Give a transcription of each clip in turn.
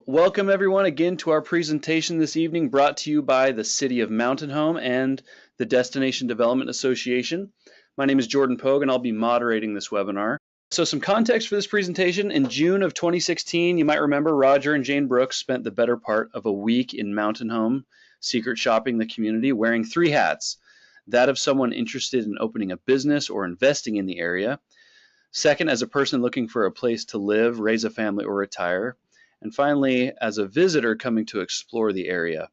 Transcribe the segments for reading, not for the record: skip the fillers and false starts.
Welcome everyone again to our presentation this evening, brought to you by the City of Mountain Home and the Destination Development Association. My name is Jordan Pogue and I'll be moderating this webinar. So some context for this presentation: in June of 2016, you might remember Roger and Jane Brooks spent the better part of a week in Mountain Home, secret shopping the community, wearing three hats: that of someone interested in opening a business or investing in the area; second, as a person looking for a place to live, raise a family, or retire; and finally, as a visitor coming to explore the area.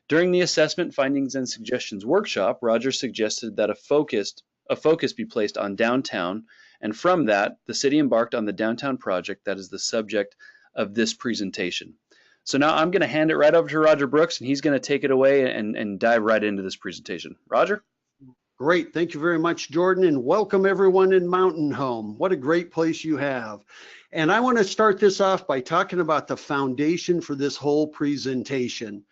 During the Assessment, Findings, and Suggestions workshop, Roger suggested that a focus be placed on downtown, and from that, the city embarked on the downtown project that is the subject of this presentation. So now I'm going to hand it right over to Roger Brooks, and he's going to take it away and dive right into this presentation. Roger? Great. Thank you very much, Jordan, and welcome everyone in Mountain Home. What a great place you have. And I want to start this off by talking about the foundation for this whole presentation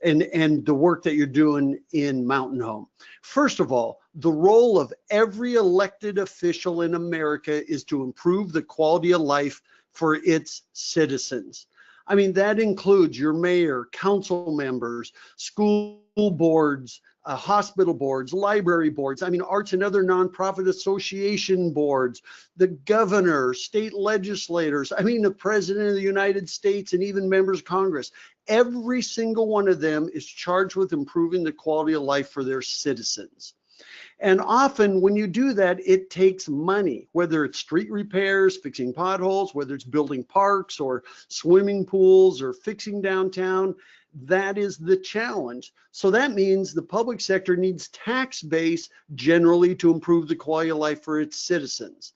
and the work that you're doing in Mountain Home. First of all, the role of every elected official in America is to improve the quality of life for its citizens. I mean, that includes your mayor, council members, school boards, hospital boards, library boards, I mean, arts and other nonprofit association boards, the governor, state legislators, I mean, the president of the United States, and even members of Congress. Every single one of them is charged with improving the quality of life for their citizens. And often when you do that, it takes money, whether it's street repairs, fixing potholes, whether it's building parks or swimming pools or fixing downtown. That is the challenge. So that means the public sector needs tax base generally to improve the quality of life for its citizens.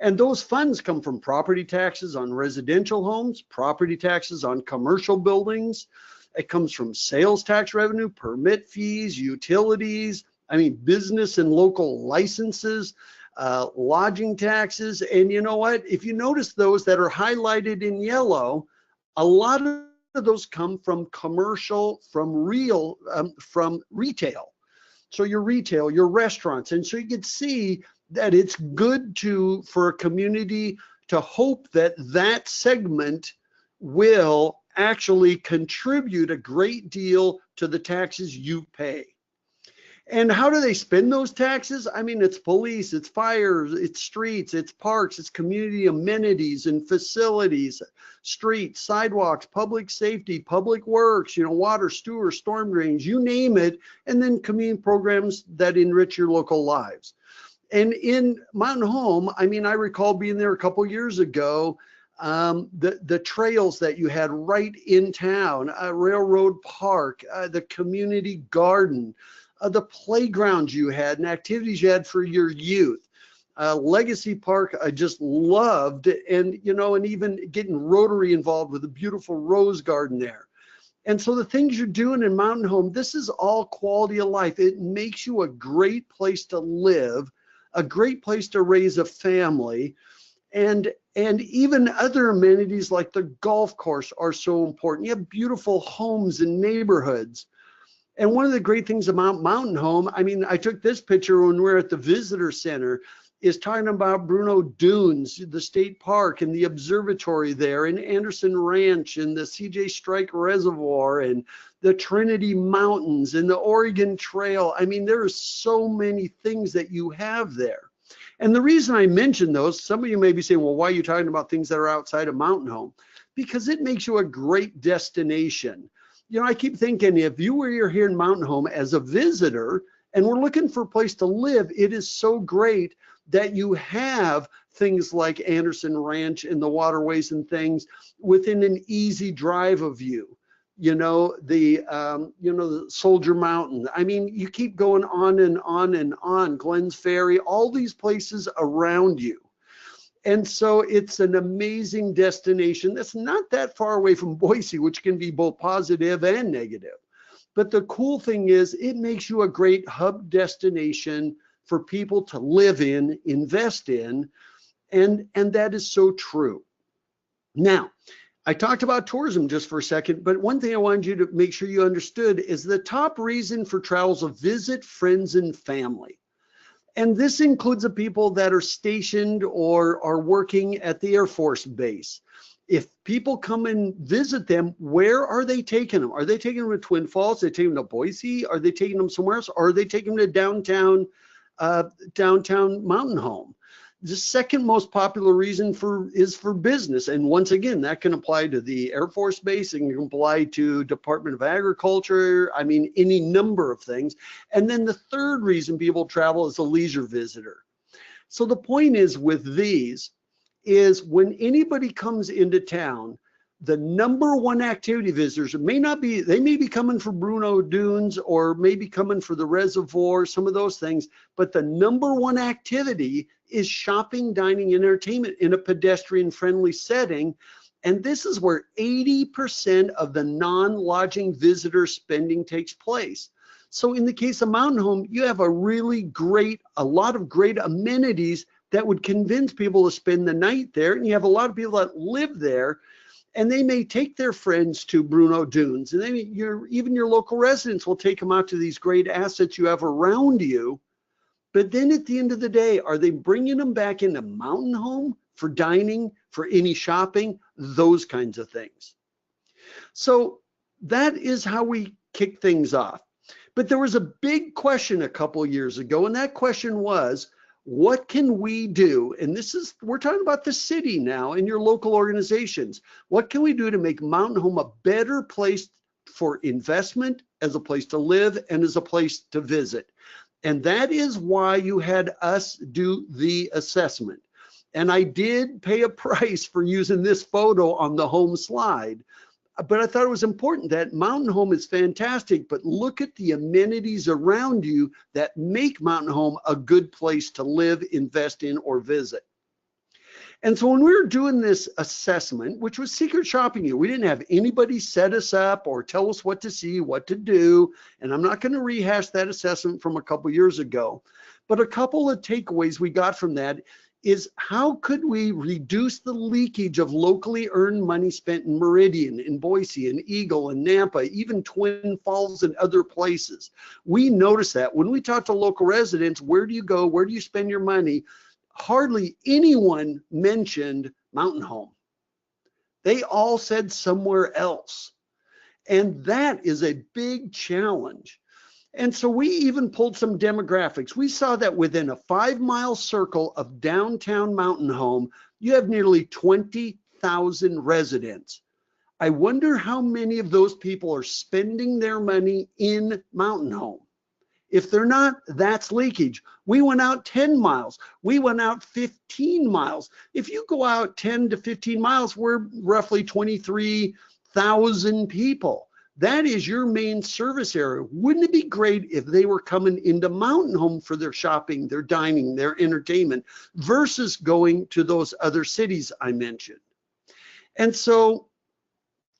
And those funds come from property taxes on residential homes, property taxes on commercial buildings. It comes from sales tax revenue, permit fees, utilities, I mean, business and local licenses, lodging taxes. And you know what? If you notice those that are highlighted in yellow, a lot of those come from commercial, from retail. So your retail, your restaurants. And so you can see that it's good for a community to hope that that segment will actually contribute a great deal to the taxes you pay. And how do they spend those taxes? I mean, it's police, it's fires, it's streets, it's parks, it's community amenities and facilities, streets, sidewalks, public safety, public works, water, sewer, storm drains, you name it, and then community programs that enrich your local lives. And in Mountain Home, I mean, I recall being there a couple years ago, the trails that you had right in town, Railroad Park, the community garden, the playgrounds you had and activities you had for your youth. Legacy Park, I just loved, and and even getting Rotary involved with a beautiful rose garden there. And so the things you're doing in Mountain Home, this is all quality of life. It makes you a great place to live, a great place to raise a family, and even other amenities like the golf course are so important. You have beautiful homes and neighborhoods. And one of the great things about Mountain Home, I mean, I took this picture when we were at the visitor center, is talking about Bruno Dunes, the state park, and the observatory there, and Anderson Ranch, and the CJ Strike Reservoir, and the Trinity Mountains, and the Oregon Trail. I mean, there are so many things that you have there. And the reason I mention those, some of you may be saying, well, why are you talking about things that are outside of Mountain Home? Because it makes you a great destination. I keep thinking, if you were here in Mountain Home as a visitor and we're looking for a place to live, it is so great that you have things like Anderson Ranch and the waterways and things within an easy drive of you. The Soldier Mountain. I mean, you keep going on and on and on. Glens Ferry, all these places around you. And so it's an amazing destination that's not that far away from Boise, which can be both positive and negative. But the cool thing is it makes you a great hub destination for people to live in, invest in, and that is so true. Now, I talked about tourism just for a second, but one thing I wanted you to make sure you understood is the top reason for travel is to visit friends and family. And this includes the people that are stationed or are working at the Air Force Base. If people come and visit them, where are they taking them? Are they taking them to Twin Falls? Are they taking them to Boise? Are they taking them somewhere else? Or are they taking them to downtown Mountain Home? The second most popular reason is for business. And once again, that can apply to the Air Force Base, it can apply to Department of Agriculture, I mean, any number of things. And then the third reason people travel is a leisure visitor. So the point is with these is when anybody comes into town, the number one activity visitors may be coming for Bruneau Dunes or maybe coming for the reservoir, some of those things, but the number one activity is shopping, dining, and entertainment in a pedestrian friendly setting. And this is where 80% of the non-lodging visitor spending takes place. So in the case of Mountain Home, you have a lot of great amenities that would convince people to spend the night there. And you have a lot of people that live there, and they may take their friends to Bruneau Dunes, and even your local residents will take them out to these great assets you have around you. But then at the end of the day, are they bringing them back into Mountain Home for dining, for any shopping, those kinds of things? So that is how we kick things off. But there was a big question a couple of years ago, and that question was, what can we do? And we're talking about the city now and your local organizations. What can we do to make Mountain Home a better place for investment, as a place to live, and as a place to visit? And that is why you had us do the assessment. And I did pay a price for using this photo on the home slide. But I thought it was important that Mountain Home is fantastic, but look at the amenities around you that make Mountain Home a good place to live, invest in, or visit. And so when we were doing this assessment, which was secret shopping year, we didn't have anybody set us up or tell us what to see, what to do. And I'm not going to rehash that assessment from a couple years ago. But a couple of takeaways we got from that is, how could we reduce the leakage of locally earned money spent in Meridian, in Boise, in Eagle, in Nampa, even Twin Falls and other places? We noticed that when we talk to local residents, where do you go? Where do you spend your money? Hardly anyone mentioned Mountain Home. They all said somewhere else. And that is a big challenge. And so we even pulled some demographics. We saw that within a 5-mile circle of downtown Mountain Home, you have nearly 20,000 residents. I wonder how many of those people are spending their money in Mountain Home. If they're not, that's leakage. We went out 10 miles. We went out 15 miles. If you go out 10 to 15 miles, we're roughly 23,000 people. That is your main service area. Wouldn't it be great if they were coming into Mountain Home for their shopping, their dining, their entertainment, versus going to those other cities I mentioned? And so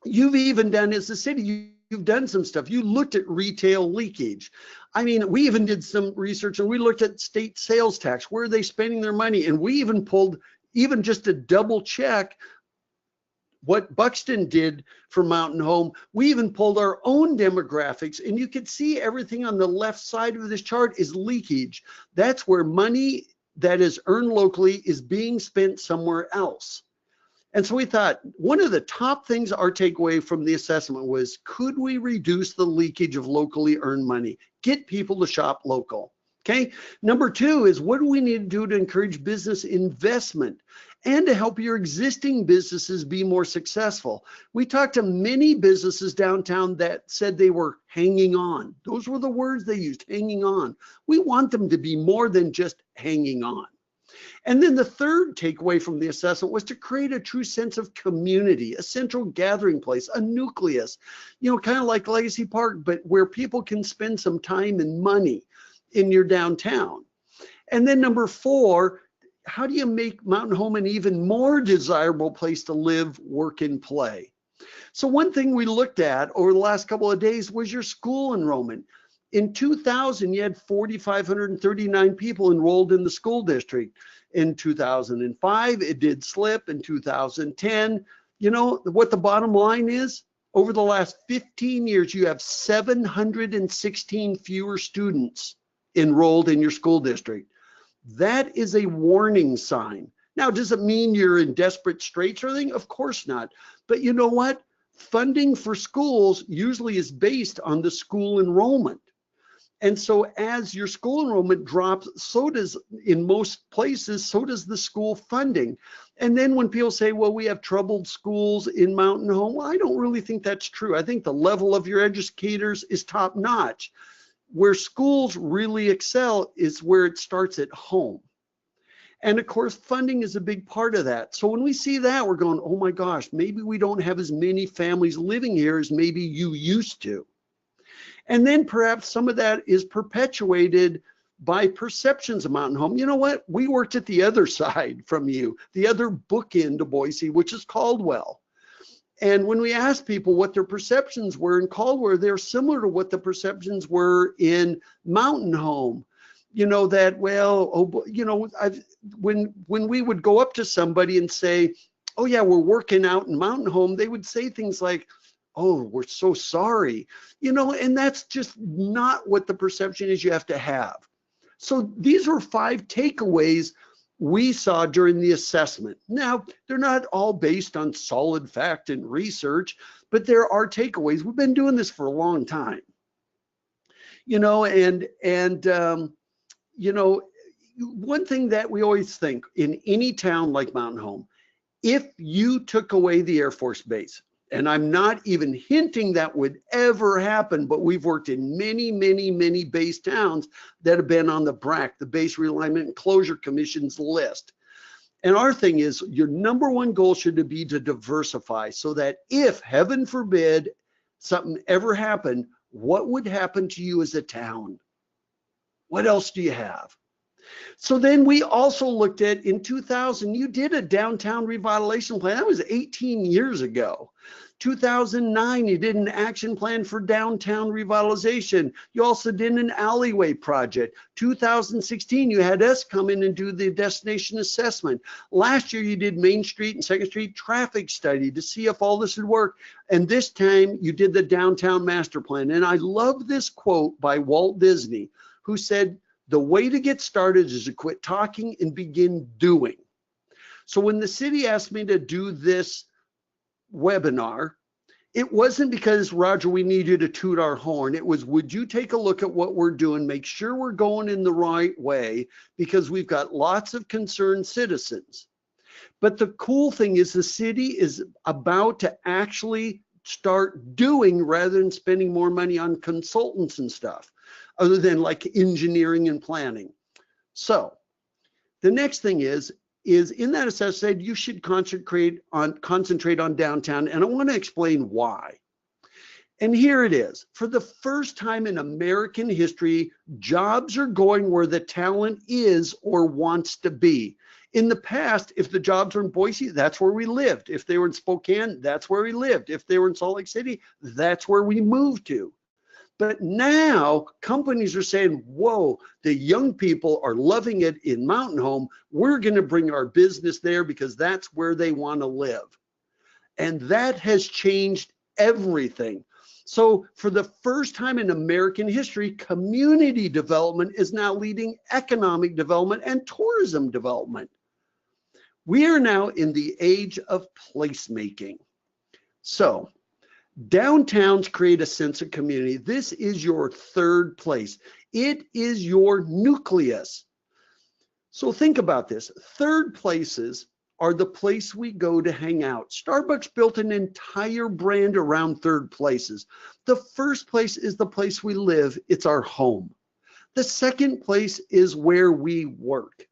you've even done, as a city, you've done some stuff. You looked at retail leakage. I mean, we even did some research and we looked at state sales tax. Where are they spending their money? And we even pulled, even just to double check what Buxton did for Mountain Home, we even pulled our own demographics, and you can see everything on the left side of this chart is leakage. That's where money that is earned locally is being spent somewhere else. And so we thought one of the top things our takeaway from the assessment was, could we reduce the leakage of locally earned money? Get people to shop local. Okay. Number two is, what do we need to do to encourage business investment and to help your existing businesses be more successful? We talked to many businesses downtown that said they were hanging on. Those were the words they used, hanging on. We want them to be more than just hanging on. And then the third takeaway from the assessment was to create a true sense of community, a central gathering place, a nucleus, kind of like Legacy Park, but where people can spend some time and money in your downtown. And then number four, how do you make Mountain Home an even more desirable place to live, work, and play? So one thing we looked at over the last couple of days was your school enrollment. In 2000, you had 4,539 people enrolled in the school district. In 2005, it did slip. In 2010, you know what the bottom line is? Over the last 15 years, you have 716 fewer students enrolled in your school district. That is a warning sign. Now, does it mean you're in desperate straits or anything? Of course not. But you know what? Funding for schools usually is based on the school enrollment. And so as your school enrollment drops, so does, in most places, so does the school funding. And then when people say, well, we have troubled schools in Mountain Home, well, I don't really think that's true. I think the level of your educators is top notch. Where schools really excel is where it starts at home. And of course, funding is a big part of that. So when we see that, we're going, oh my gosh, maybe we don't have as many families living here as maybe you used to. And then perhaps some of that is perpetuated by perceptions of Mountain Home. You know what? We worked at the other side from you, the other bookend to Boise, which is Caldwell. And when we asked people what their perceptions were in Caldwell, they're similar to what the perceptions were in Mountain Home. You know, that, well, oh, you know, when we would go up to somebody and say, oh yeah, we're working out in Mountain Home, they would say things like, oh, we're so sorry, you know, and that's just not what the perception is you have to have. So these are 5 takeaways we saw during the assessment. Now, they're not all based on solid fact and research, but there are takeaways. We've been doing this for a long time, you know, and you know, one thing that we always think in any town like Mountain Home, if you took away the Air Force Base, and I'm not even hinting that would ever happen, but we've worked in many, many, many base towns that have been on the BRAC, the Base Realignment and Closure Commission's list. And our thing is, your number one goal should be to diversify so that if, heaven forbid, something ever happened, what would happen to you as a town? What else do you have? So then we also looked at, in 2000, you did a downtown revitalization plan. That was 18 years ago. 2009, you did an action plan for downtown revitalization. You also did an alleyway project. 2016, you had us come in and do the destination assessment. Last year, you did Main Street and 2nd Street traffic study to see if all this would work. And this time, you did the downtown master plan. And I love this quote by Walt Disney, who said, the way to get started is to quit talking and begin doing. So when the city asked me to do this webinar, it wasn't because, Roger, we need you to toot our horn. It was, would you take a look at what we're doing, make sure we're going in the right way, because we've got lots of concerned citizens. But the cool thing is the city is about to actually start doing rather than spending more money on consultants and stuff, other than like engineering and planning. So the next thing is in that assessment said you should concentrate on downtown, and I want to explain why. And here it is. For the first time in American history, jobs are going where the talent is or wants to be. In the past, if the jobs were in Boise, that's where we lived. If they were in Spokane, that's where we lived. If they were in Salt Lake City, that's where we moved to. But now companies are saying, whoa, the young people are loving it in Mountain Home. We're going to bring our business there because that's where they want to live. And that has changed everything. So for the first time in American history, community development is now leading economic development and tourism development. We are now in the age of placemaking. So downtowns create a sense of community. This is your third place. It is your nucleus. So think about this. Third places are the place we go to hang out. Starbucks built an entire brand around third places. The first place is the place we live. It's our home. The second place is where we work.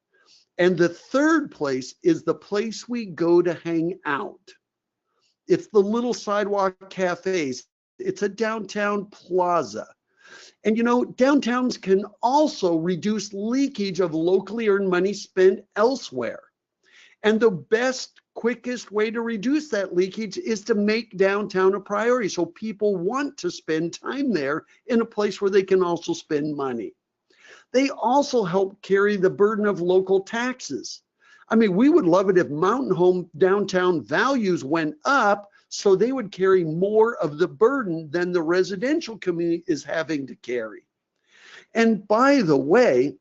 And the third place is the place we go to hang out. It's the little sidewalk cafes. It's a downtown plaza. And you know, downtowns can also reduce leakage of locally earned money spent elsewhere. And the best, quickest way to reduce that leakage is to make downtown a priority, so people want to spend time there in a place where they can also spend money. They also help carry the burden of local taxes. I mean, we would love it if Mountain Home downtown values went up so they would carry more of the burden than the residential community is having to carry. And by the way,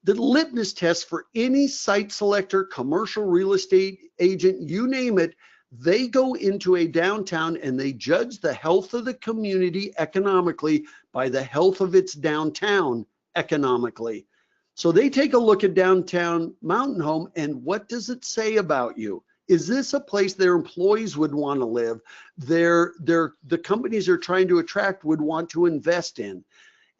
The litmus test for any site selector, commercial real estate agent, you name it, they go into a downtown and they judge the health of the community economically by the health of its downtown economically. So they take a look at downtown Mountain Home, and what does it say about you? Is this a place their employees would want to live? The companies they're trying to attract would want to invest in?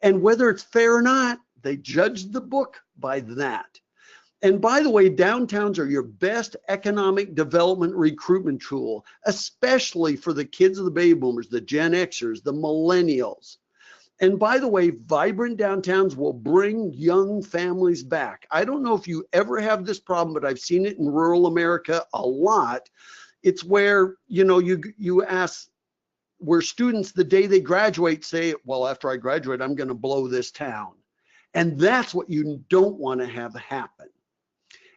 And whether it's fair or not, they judge the book by that. And by the way, downtowns are your best economic development recruitment tool, especially for the kids of the baby boomers, the Gen Xers, the millennials. And by the way, vibrant downtowns will bring young families back. I don't know if you ever have this problem, but I've seen it in rural America a lot. It's where, you ask, where students, the day they graduate, say, well, after I graduate, I'm going to blow this town. And that's what you don't want to have happen.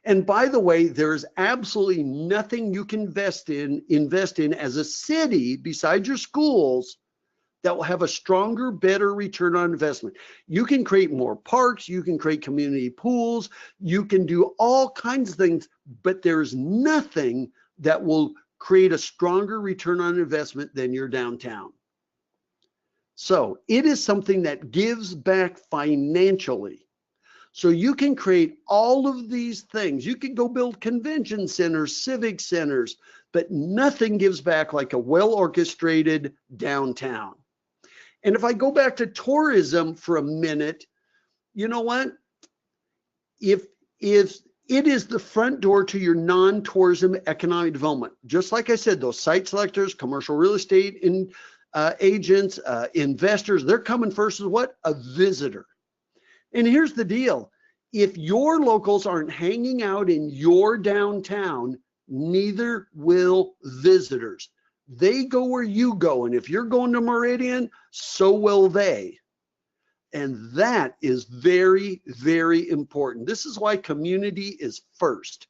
And by the way, there is absolutely nothing you can invest in as a city besides your schools that will have a stronger, better return on investment. You can create more parks, you can create community pools, you can do all kinds of things, but there's nothing that will create a stronger return on investment than your downtown. So it is something that gives back financially. So you can create all of these things. You can go build convention centers, civic centers, but nothing gives back like a well-orchestrated downtown. And if I go back to tourism for a minute, you know what? If it is the front door to your non-tourism economic development, just like I said, those site selectors, commercial real estate agents, investors, they're coming first as what? A visitor. And here's the deal. If your locals aren't hanging out in your downtown, neither will visitors. They go where you go. And if you're going to Meridian, so will they. And that is very, very important. This is why community is first.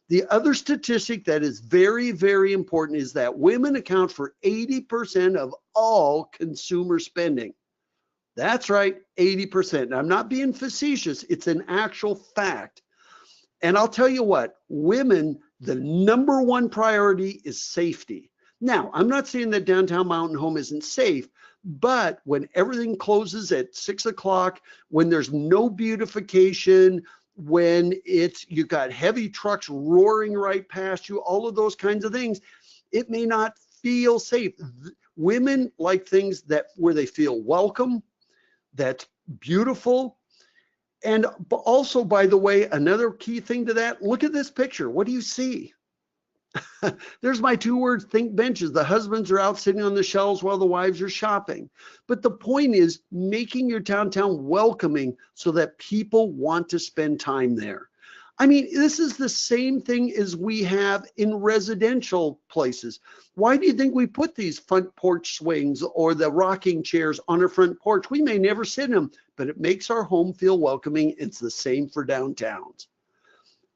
The other statistic that is very, very important is that women account for 80% of all consumer spending. That's right, 80%. I'm not being facetious. It's an actual fact. And I'll tell you what, women, the number one priority is safety. Now, I'm not saying that downtown Mountain Home isn't safe, but when everything closes at 6 o'clock, when there's no beautification, when you got heavy trucks roaring right past you, all of those kinds of things, it may not feel safe. Women like things where they feel welcome, that's beautiful. And also, by the way, another key thing to that, look at this picture. What do you see? There's my two words, think benches. The husbands are out sitting on the shelves while the wives are shopping. But the point is making your downtown welcoming so that people want to spend time there. I mean, this is the same thing as we have in residential places. Why do you think we put these front porch swings or the rocking chairs on our front porch? We may never sit in them, but it makes our home feel welcoming. It's the same for downtowns.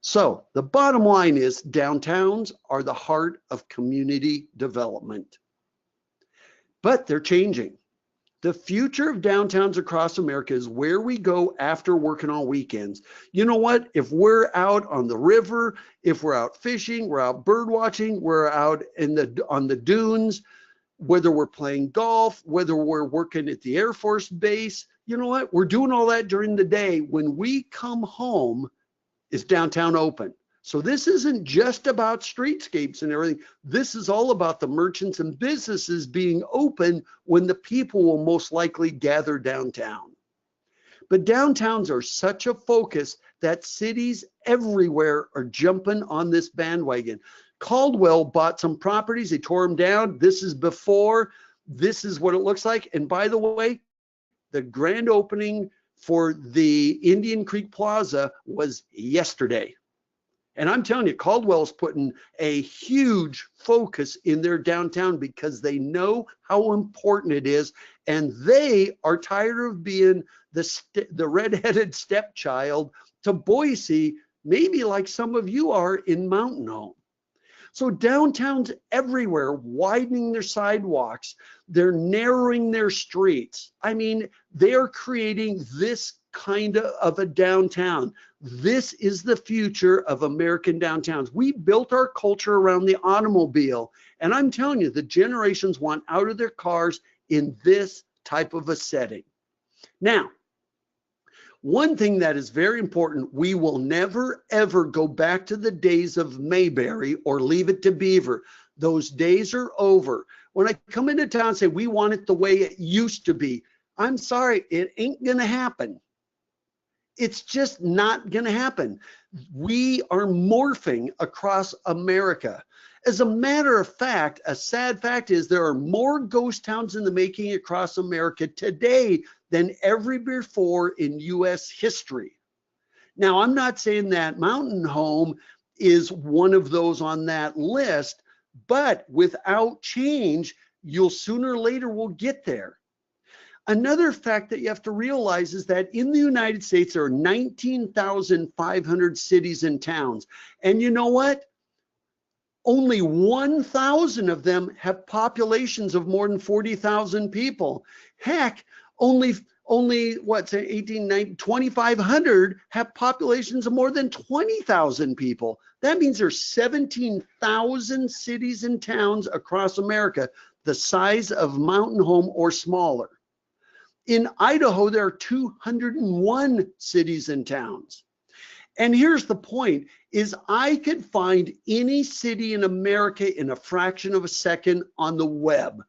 So the bottom line is downtowns are the heart of community development, but they're changing. The future of downtowns across America is where we go after working on weekends. You know what? If we're out on the river, if we're out fishing, we're out bird watching, we're out on the dunes, whether we're playing golf, whether we're working at the Air Force Base, you know what? We're doing all that during the day. When we come home, is downtown open. So this isn't just about streetscapes and everything. This is all about the merchants and businesses being open when the people will most likely gather downtown. But downtowns are such a focus that cities everywhere are jumping on this bandwagon. Caldwell bought some properties, they tore them down. This is before, this is what it looks like. And by the way, the grand opening for the Indian Creek Plaza was yesterday. And I'm telling you, Caldwell's putting a huge focus in their downtown because they know how important it is. And they are tired of being the redheaded stepchild to Boise, maybe like some of you are in Mountain Home. So downtowns everywhere, widening their sidewalks, they're narrowing their streets. I mean, they're creating this kind of a downtown. This is the future of American downtowns. We built our culture around the automobile, and I'm telling you, the generations want out of their cars in this type of a setting. Now, one thing that is very important, we will never, ever go back to the days of Mayberry or Leave It to Beaver. Those days are over. When I come into town and say, we want it the way it used to be, I'm sorry, it ain't going to happen. It's just not going to happen. We are morphing across America. As a matter of fact, a sad fact is there are more ghost towns in the making across America today than ever before in U.S. history. Now, I'm not saying that Mountain Home is one of those on that list, but without change, you'll sooner or later will get there. Another fact that you have to realize is that in the United States, there are 19,500 cities and towns. And you know what? Only 1,000 of them have populations of more than 40,000 people. Heck, only what, say 2,500 have populations of more than 20,000 people. That means there's 17,000 cities and towns across America, the size of Mountain Home or smaller. In Idaho, there are 201 cities and towns. And here's the point, is I could find any city in America in a fraction of a second on the web.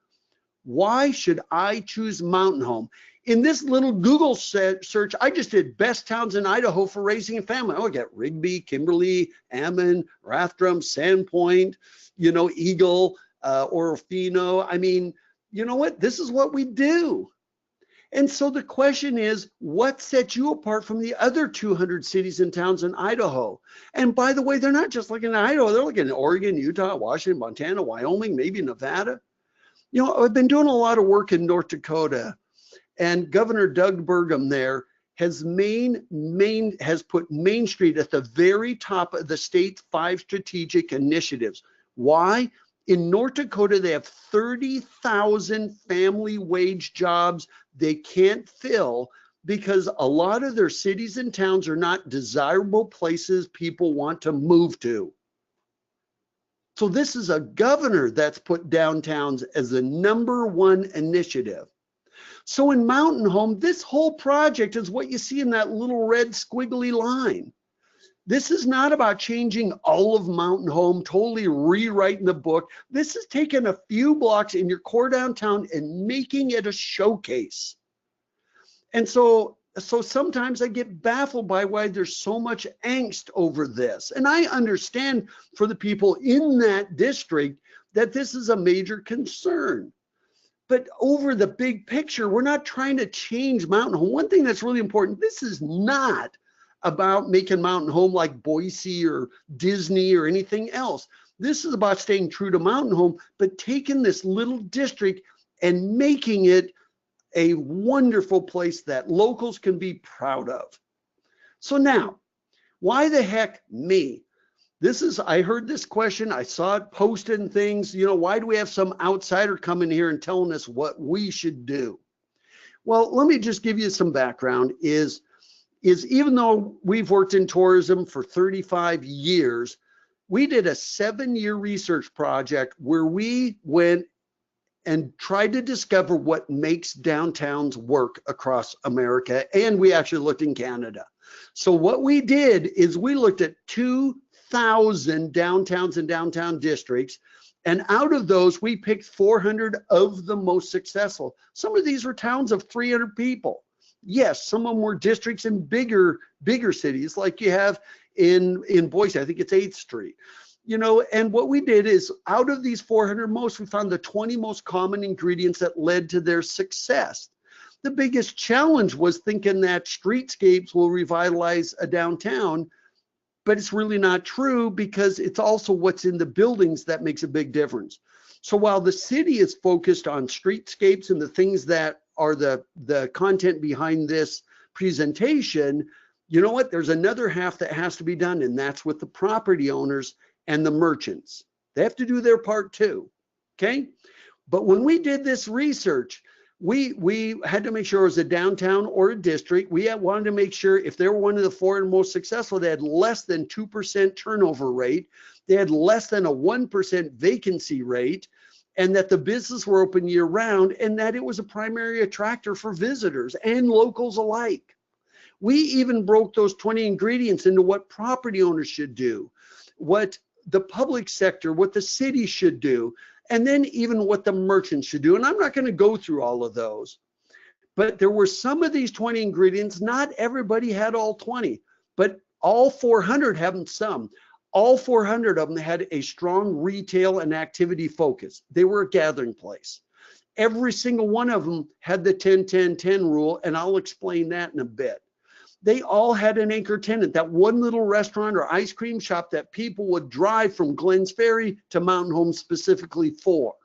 Why should I choose Mountain Home? In this little Google search, I just did best towns in Idaho for raising a family. Oh, I got Rigby, Kimberly, Ammon, Rathdrum, Sandpoint, Eagle, Orofino. I mean, you know what? This is what we do. And so the question is, what sets you apart from the other 200 cities and towns in Idaho? And by the way, they're not just looking at Idaho, they're looking at Oregon, Utah, Washington, Montana, Wyoming, maybe Nevada. I've been doing a lot of work in North Dakota, and Governor Doug Burgum there has put Main Street at the very top of the state's 5 strategic initiatives. Why? In North Dakota, they have 30,000 family wage jobs they can't fill because a lot of their cities and towns are not desirable places people want to move to. So this is a governor that's put downtowns as the #1 initiative. So in Mountain Home, this whole project is what you see in that little red squiggly line. This is not about changing all of Mountain Home, totally rewriting the book. This is taking a few blocks in your core downtown and making it a showcase. And so sometimes I get baffled by why there's so much angst over this. And I understand for the people in that district that this is a major concern. But over the big picture, we're not trying to change Mountain Home. One thing that's really important, this is not about making Mountain Home like Boise or Disney or anything else. This is about staying true to Mountain Home, but taking this little district and making it a wonderful place that locals can be proud of. So now, why the heck me? I heard this question, I saw it posted and things, why do we have some outsider coming here and telling us what we should do? Well, let me just give you some background, is even though we've worked in tourism for 35 years, we did a 7-year research project where we went and tried to discover what makes downtowns work across America, and we actually looked in Canada. So what we did is we looked at 2,000 downtowns and downtown districts, and out of those, we picked 400 of the most successful. Some of these were towns of 300 people. Yes, some of them were districts in bigger cities, like you have in Boise. I think it's 8th Street. And what we did is, out of these 400 most, we found the 20 most common ingredients that led to their success. The biggest challenge was thinking that streetscapes will revitalize a downtown, but it's really not true, because it's also what's in the buildings that makes a big difference. So while the city is focused on streetscapes and the things that are the content behind this presentation, you know what? There's another half that has to be done, and that's with the property owners and the merchants. They have to do their part too, okay? But when we did this research, We had to make sure it was a downtown or a district. We wanted to make sure if they were one of the 4 most successful, they had less than 2% turnover rate, they had less than a 1% vacancy rate, and that the business were open year round, and that it was a primary attractor for visitors and locals alike. We even broke those 20 ingredients into what property owners should do, what the public sector, what the city should do, and then even what the merchants should do. And I'm not going to go through all of those, but there were some of these 20 ingredients. Not everybody had all 20, but all 400 have some. All 400 of them had a strong retail and activity focus. They were a gathering place. Every single one of them had the 10-10-10 rule, and I'll explain that in a bit. They all had an anchor tenant, that one little restaurant or ice cream shop that people would drive from Glens Ferry to Mountain Home specifically for.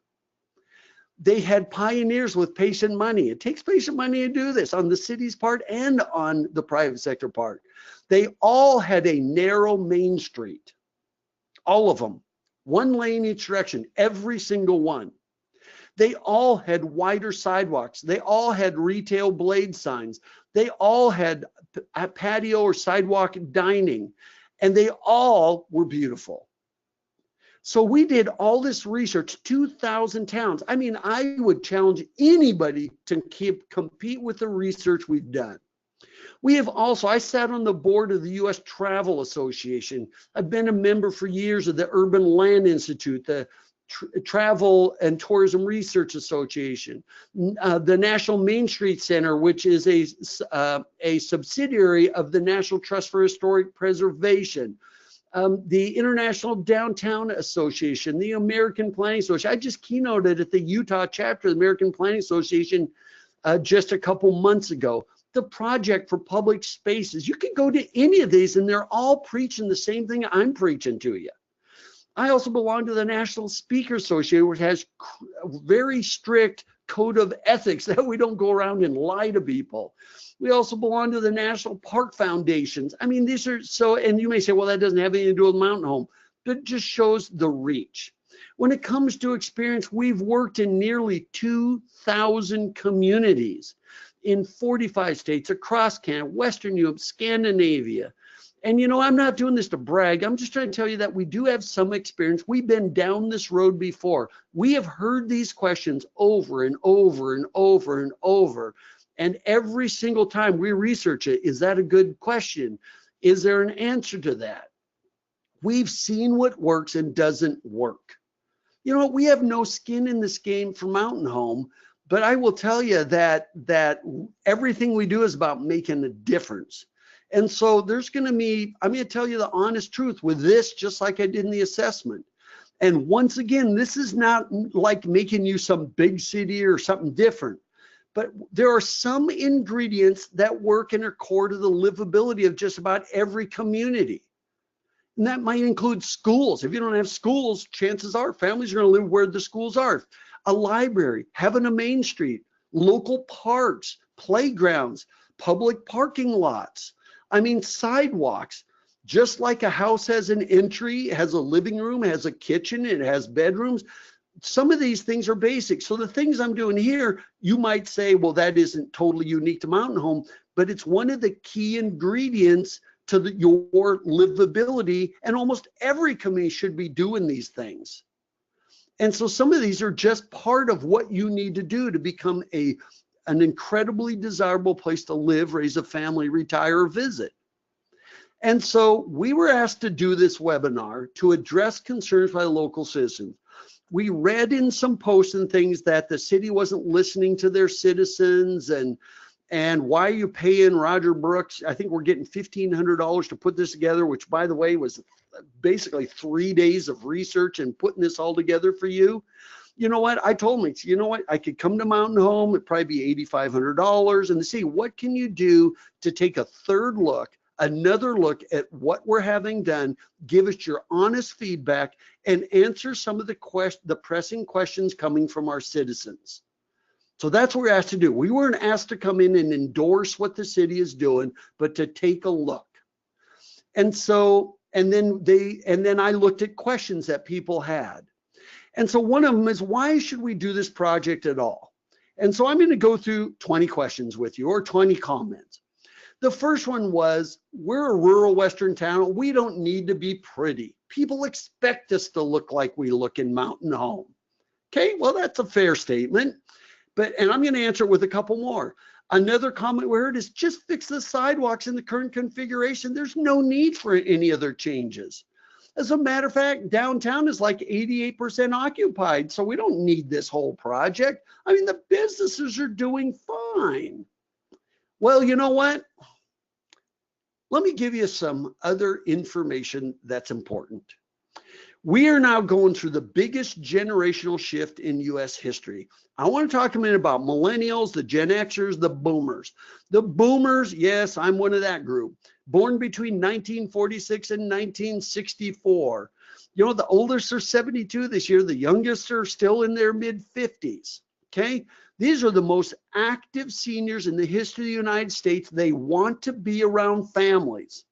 They had pioneers with patient money. It takes patient money to do this on the city's part and on the private sector part. They all had a narrow main street, all of them, one lane each direction, every single one. They all had wider sidewalks. They all had retail blade signs. They all had patio or sidewalk dining, and they all were beautiful. So we did all this research, 2,000 towns. I mean, I would challenge anybody to compete with the research we've done. We have also, I sat on the board of the U.S. Travel Association. I've been a member for years of the Urban Land Institute, the Travel and Tourism Research Association, the National Main Street Center, which is a subsidiary of the National Trust for Historic Preservation, the International Downtown Association, the American Planning Association. I just keynoted at the Utah chapter of the American Planning Association just a couple months ago. The Project for Public Spaces. You can go to any of these and they're all preaching the same thing I'm preaching to you. I also belong to the National Speaker Association, which has a very strict code of ethics that we don't go around and lie to people. We also belong to the National Park Foundations. I mean, these are so, and you may say, well, that doesn't have anything to do with Mountain Home, but it just shows the reach. When it comes to experience, we've worked in nearly 2,000 communities in 45 states across Canada, Western Europe, Scandinavia. And you know, I'm not doing this to brag. I'm just trying to tell you that we do have some experience. We've been down this road before. We have heard these questions over and over and over and over. And every single time we research it, is that a good question? Is there an answer to that? We've seen what works and doesn't work. You know, we have no skin in this game for Mountain Home, but I will tell you that everything we do is about making a difference. And so there's going to be, I'm going to tell you the honest truth with this, just like I did in the assessment. And once again, this is not like making you some big city or something different, but there are some ingredients that work and are core to the livability of just about every community. And that might include schools. If you don't have schools, chances are families are going to live where the schools are. A library, having a main street, local parks, playgrounds, public parking lots. I mean, sidewalks. Just like a house has an entry, it has a living room, it has a kitchen, it has bedrooms. Some of these things are basic. So the things I'm doing here, you might say, well, that isn't totally unique to Mountain Home, but it's one of the key ingredients to your livability. And almost every community should be doing these things. And so some of these are just part of what you need to do to become an incredibly desirable place to live, raise a family, retire, or visit. And so we were asked to do this webinar to address concerns by local citizens. We read in some posts and things that the city wasn't listening to their citizens, and why are you paying Roger Brooks? I think we're getting $1,500 to put this together, which, by the way, was basically 3 days of research and putting this all together for you. You know what? I told him, you know what? I could come to Mountain Home, it'd probably be $8,500, and see what can you do to take a third look, another look at what we're having done, give us your honest feedback, and answer some of the pressing questions coming from our citizens. So that's what we're asked to do. We weren't asked to come in and endorse what the city is doing, but to take a look. And so, and then I looked at questions that people had. And so one of them is, why should we do this project at all? And so I'm going to go through 20 questions with you, or 20 comments. The first one was, we're a rural Western town. We don't need to be pretty. People expect us to look like we look in Mountain Home. Okay, well, that's a fair statement. And I'm going to answer it with a couple more. Another comment we heard is, just fix the sidewalks in the current configuration. There's no need for any other changes. As a matter of fact, downtown is like 88% occupied, so we don't need this whole project. I mean, the businesses are doing fine. Well, you know what? Let me give you some other information that's important. We are now going through the biggest generational shift in US history. I want to talk a minute about millennials, the Gen Xers, the boomers. The boomers, yes, I'm one of that group. Born between 1946 and 1964. You know, the oldest are 72 this year. The youngest are still in their mid-50s. Okay? These are the most active seniors in the history of the United States. They want to be around families.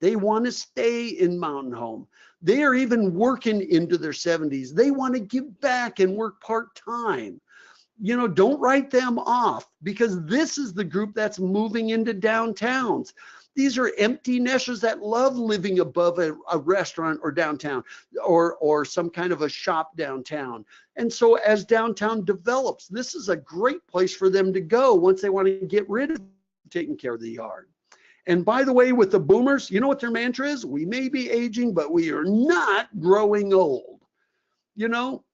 They want to stay in Mountain Home. They are even working into their 70s. They want to give back and work part-time. You know, don't write them off, because this is the group that's moving into downtowns. These are empty nesters that love living above a restaurant or downtown, or some kind of a shop downtown. And so as downtown develops, this is a great place for them to go once they want to get rid of taking care of the yard. And by the way, with the boomers, you know what their mantra is? We may be aging, but we are not growing old, you know?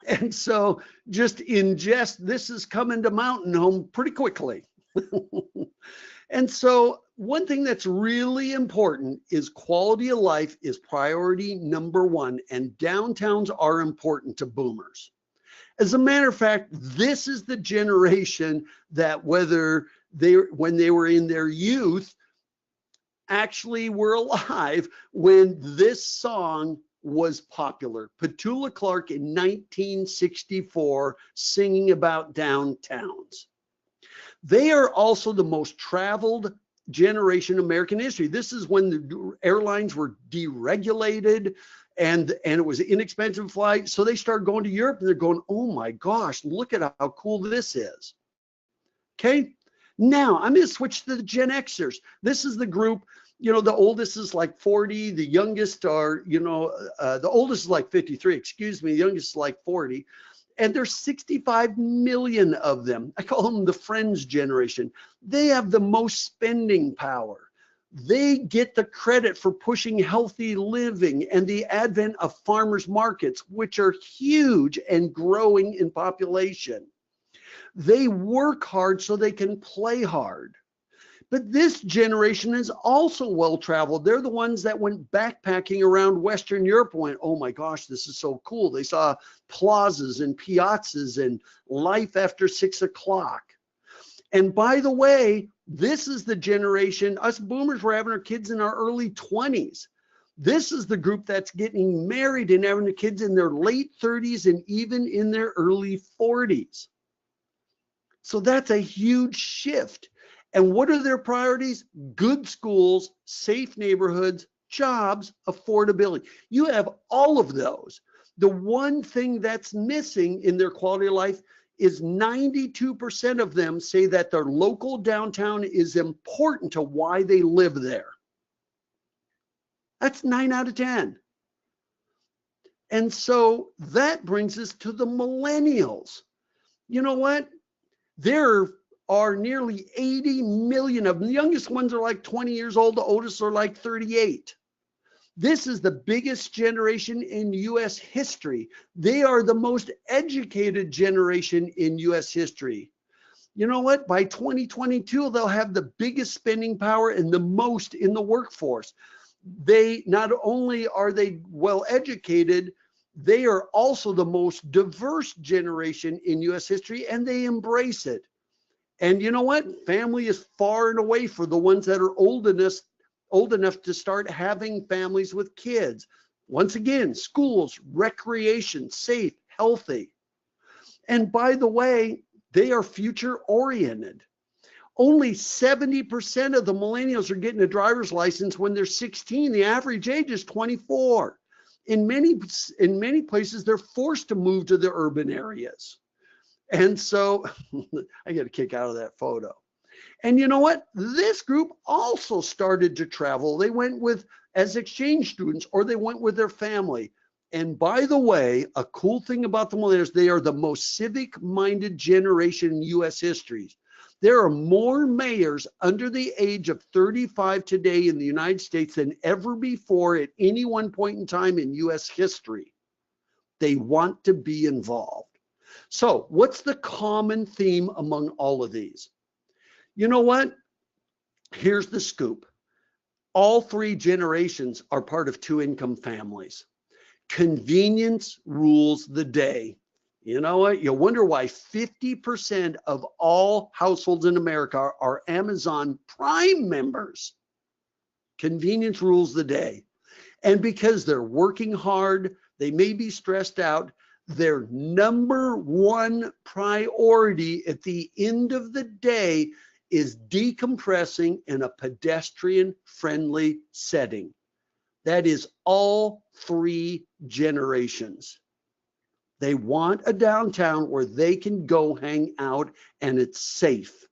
And so just ingest, this is coming to Mountain Home pretty quickly. And so one thing that's really important is quality of life is priority number one, and downtowns are important to boomers. As a matter of fact, this is the generation that when they were in their youth, actually were alive when this song was popular. Petula Clark in 1964 singing about downtowns. They are also the most traveled generation in American history. This is when the airlines were deregulated and it was an inexpensive flight. So they started going to Europe and they're going, oh my gosh, look at how cool this is. Okay. Now I'm going to switch to the Gen Xers. This is the group, you know, the oldest is like 40, the youngest are, you know, the oldest is like 53, excuse me, the youngest is like 40. And there's 65 million of them. I call them the Friends generation. They have the most spending power. They get the credit for pushing healthy living and the advent of farmers markets, which are huge and growing in population. They work hard so they can play hard. But this generation is also well-traveled. They're the ones that went backpacking around Western Europe and went, oh my gosh, this is so cool. They saw plazas and piazzas and life after 6 o'clock. And by the way, this is the generation, us boomers were having our kids in our early 20s. This is the group that's getting married and having the kids in their late 30s and even in their early 40s. So that's a huge shift. And what are their priorities? Good schools, safe neighborhoods, jobs, affordability. You have all of those. The one thing that's missing in their quality of life is 92% of them say that their local downtown is important to why they live there. That's 9 out of 10. And so that brings us to the millennials. You know what? There are nearly 80 million of them. The youngest ones are like 20 years old. The oldest are like 38. This is the biggest generation in US history. They are the most educated generation in US history. You know what? By 2022, they'll have the biggest spending power and the most in the workforce. They not only are they well educated, they are also the most diverse generation in US history, and they embrace it. And you know what? Family is far and away for the ones that are old enough to start having families with kids. Once again, schools, recreation, safe, healthy. And by the way, they are future oriented. Only 70% of the millennials are getting a driver's license when they're 16. The average age is 24. In many places, they're forced to move to the urban areas. And so I get a kick out of that photo. And you know what? This group also started to travel. They went with as exchange students, or they went with their family. And by the way, a cool thing about the millennials, they are the most civic-minded generation in U.S. history. There are more mayors under the age of 35 today in the United States than ever before at any one point in time in U.S. history. They want to be involved. So what's the common theme among all of these? You know what? Here's the scoop. All three generations are part of two-income families. Convenience rules the day. You know what? You wonder why 50% of all households in America are Amazon Prime members. Convenience rules the day. And because they're working hard, they may be stressed out, their number one priority at the end of the day is decompressing in a pedestrian-friendly setting. That is all three generations. They want a downtown where they can go hang out and it's safe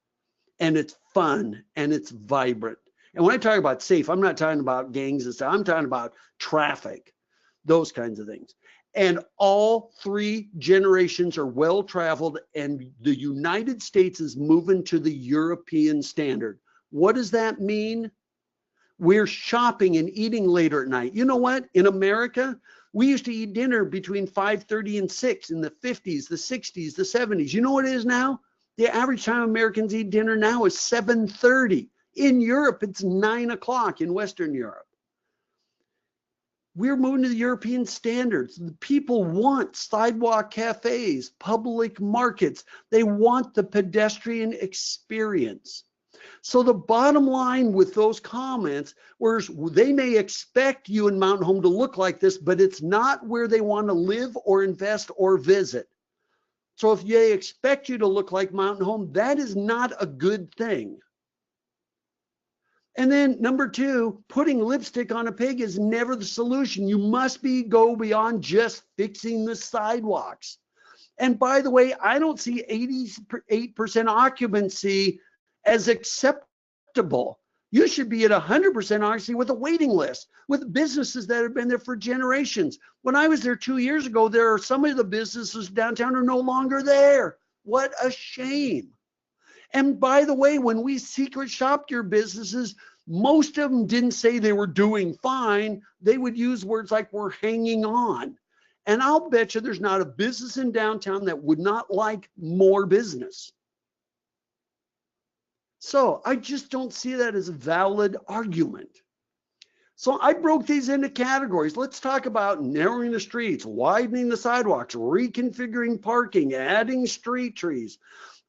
and it's fun and it's vibrant. And when I talk about safe, I'm not talking about gangs and stuff. I'm talking about traffic, those kinds of things. And all three generations are well traveled, and the United States is moving to the European standard. What does that mean? We're shopping and eating later at night. You know what? In America, we used to eat dinner between 5:30 and 6 in the 50s, the 60s, the 70s. You know what it is now? The average time Americans eat dinner now is 7:30. In Europe, it's 9 o'clock in Western Europe. We're moving to the European standards. The people want sidewalk cafes, public markets. They want the pedestrian experience. So the bottom line with those comments, whereas they may expect you in Mountain Home to look like this, but it's not where they want to live or invest or visit. So if they expect you to look like Mountain Home, that is not a good thing. And then number two, putting lipstick on a pig is never the solution. You must go beyond just fixing the sidewalks. And by the way, I don't see 88% occupancy as acceptable. You should be at 100% occupancy with a waiting list, with businesses that have been there for generations. When I was there 2 years ago, there are some of the businesses downtown are no longer there. What a shame. And by the way, when we secret shopped your businesses, most of them didn't say they were doing fine. They would use words like we're hanging on. And I'll bet you there's not a business in downtown that would not like more business. So I just don't see that as a valid argument. So I broke these into categories. Let's talk about narrowing the streets, widening the sidewalks, reconfiguring parking, adding street trees.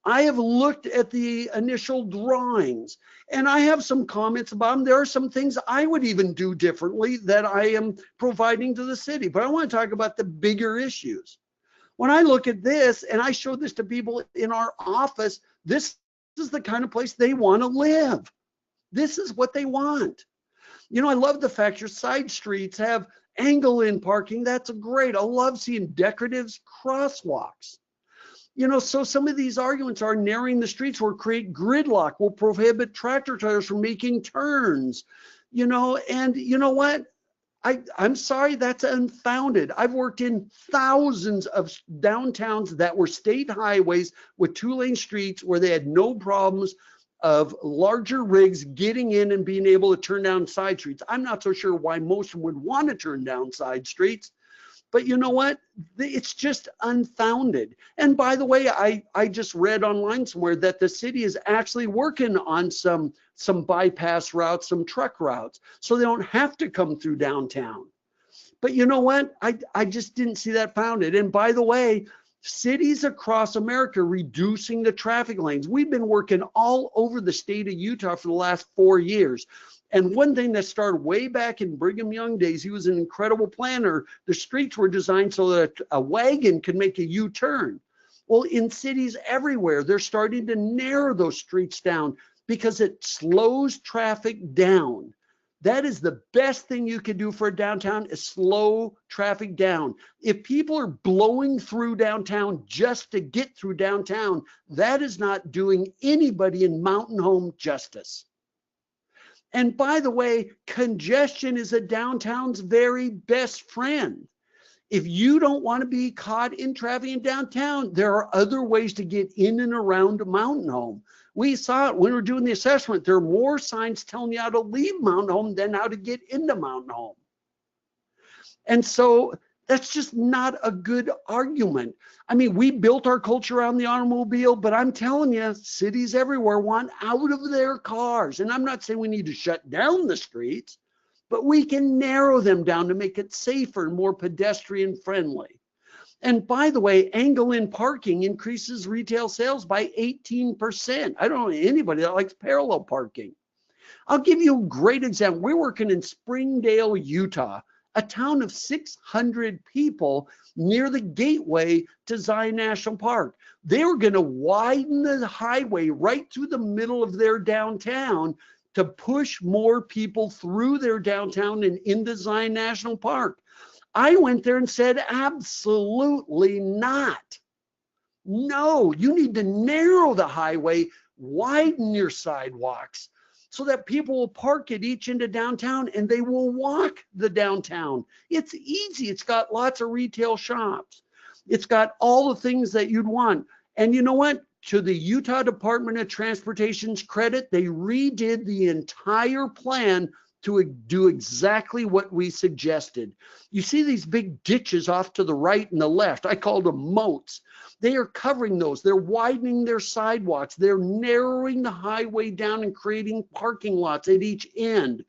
I have looked at the initial drawings and I have some comments about them. There are some things I would even do differently that I am providing to the city, but I want to talk about the bigger issues. When I look at this, and I show this to people in our office, this is the kind of place they want to live. This is what they want. You know, I love the fact your side streets have angle-in parking. That's great. I love seeing decorative crosswalks. You know, so some of these arguments are narrowing the streets will create gridlock, will prohibit tractor trailers from making turns, you know, and you know what? I'm sorry, that's unfounded. I've worked in thousands of downtowns that were state highways with two-lane streets where they had no problems of larger rigs getting in and being able to turn down side streets. I'm not so sure why most of them would want to turn down side streets. But you know what? It's just unfounded. And by the way, I just read online somewhere that the city is actually working on some bypass routes, some truck routes, so they don't have to come through downtown. But you know what? I just didn't see that founded. And by the way, cities across America reducing the traffic lanes. We've been working all over the state of Utah for the last 4 years. And one thing that started way back in Brigham Young days, he was an incredible planner. The streets were designed so that a wagon could make a U-turn. Well, in cities everywhere, they're starting to narrow those streets down because it slows traffic down. That is the best thing you can do for a downtown, is slow traffic down. If people are blowing through downtown just to get through downtown, that is not doing anybody in Mountain Home justice. And by the way, congestion is a downtown's very best friend. If you don't want to be caught in traffic in downtown, there are other ways to get in and around Mountain Home. We saw it when we were doing the assessment. There are more signs telling you how to leave Mountain Home than how to get into Mountain Home. And so that's just not a good argument. I mean, we built our culture around the automobile, but I'm telling you, cities everywhere want out of their cars. And I'm not saying we need to shut down the streets, but we can narrow them down to make it safer and more pedestrian friendly. And by the way, angle-in parking increases retail sales by 18%. I don't know anybody that likes parallel parking. I'll give you a great example. We're working in Springdale, Utah, a town of 600 people near the gateway to Zion National Park. They were going to widen the highway right through the middle of their downtown to push more people through their downtown and into Zion National Park. I went there and said, absolutely not. No, you need to narrow the highway, widen your sidewalks so that people will park at each end of downtown and they will walk the downtown. It's easy. It's got lots of retail shops. It's got all the things that you'd want. And you know what? To the Utah Department of Transportation's credit, they redid the entire plan to do exactly what we suggested. You see these big ditches off to the right and the left. I call them moats. They are covering those. They're widening their sidewalks. They're narrowing the highway down and creating parking lots at each end.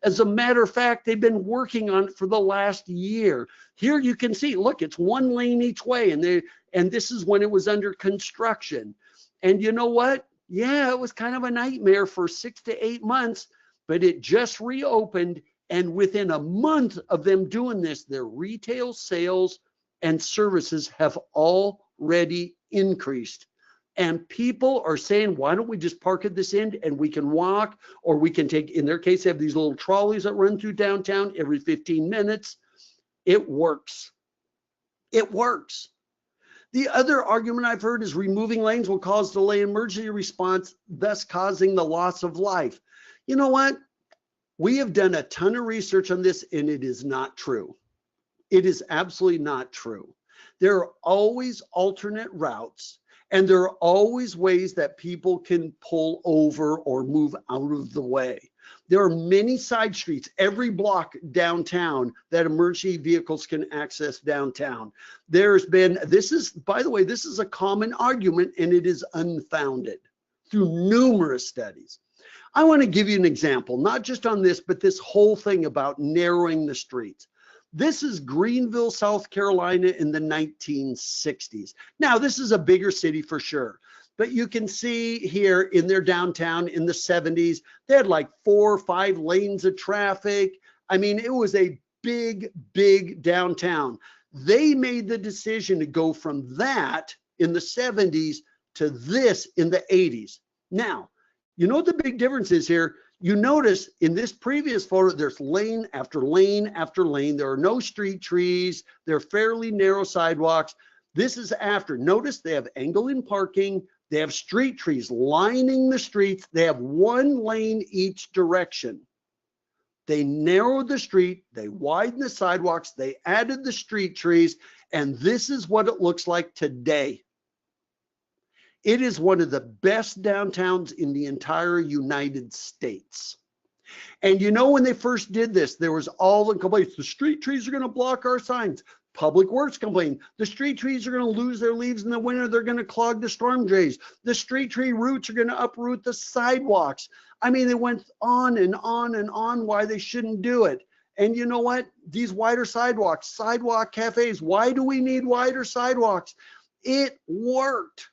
As a matter of fact, they've been working on it for the last year. Here you can see, look, it's one lane each way, and this is when it was under construction. And you know what? Yeah, it was kind of a nightmare for 6 to 8 months, but it just reopened. And within a month of them doing this, their retail sales and services have already increased. And people are saying, why don't we just park at this end and we can walk, or we can take, in their case, they have these little trolleys that run through downtown every 15 minutes. It works. It works. The other argument I've heard is removing lanes will cause delay in emergency response, thus causing the loss of life. You know what? We have done a ton of research on this, and it is not true. It is absolutely not true. There are always alternate routes, and there are always ways that people can pull over or move out of the way. There are many side streets, every block downtown, that emergency vehicles can access downtown. There's been, this is, by the way, this is a common argument, and it is unfounded through numerous studies. I want to give you an example, not just on this, but this whole thing about narrowing the streets. This is Greenville, South Carolina in the 1960s. Now, this is a bigger city for sure, but you can see here in their downtown in the 70s, they had like 4 or 5 lanes of traffic. I mean, it was a big, big downtown. They made the decision to go from that in the 70s to this in the 80s. Now, you know what the big difference is here? You notice in this previous photo, there's lane after lane after lane. There are no street trees. They're fairly narrow sidewalks. This is after. Notice they have angle-in parking. They have street trees lining the streets. They have 1 lane each direction. They narrowed the street. They widened the sidewalks. They added the street trees. And this is what it looks like today. It is one of the best downtowns in the entire United States. And you know, when they first did this, there was all the complaints. The street trees are going to block our signs. Public Works complained. The street trees are going to lose their leaves in the winter. They're going to clog the storm drains. The street tree roots are going to uproot the sidewalks. I mean, they went on and on and on why they shouldn't do it. And you know what? These wider sidewalks, sidewalk cafes, why do we need wider sidewalks? It worked.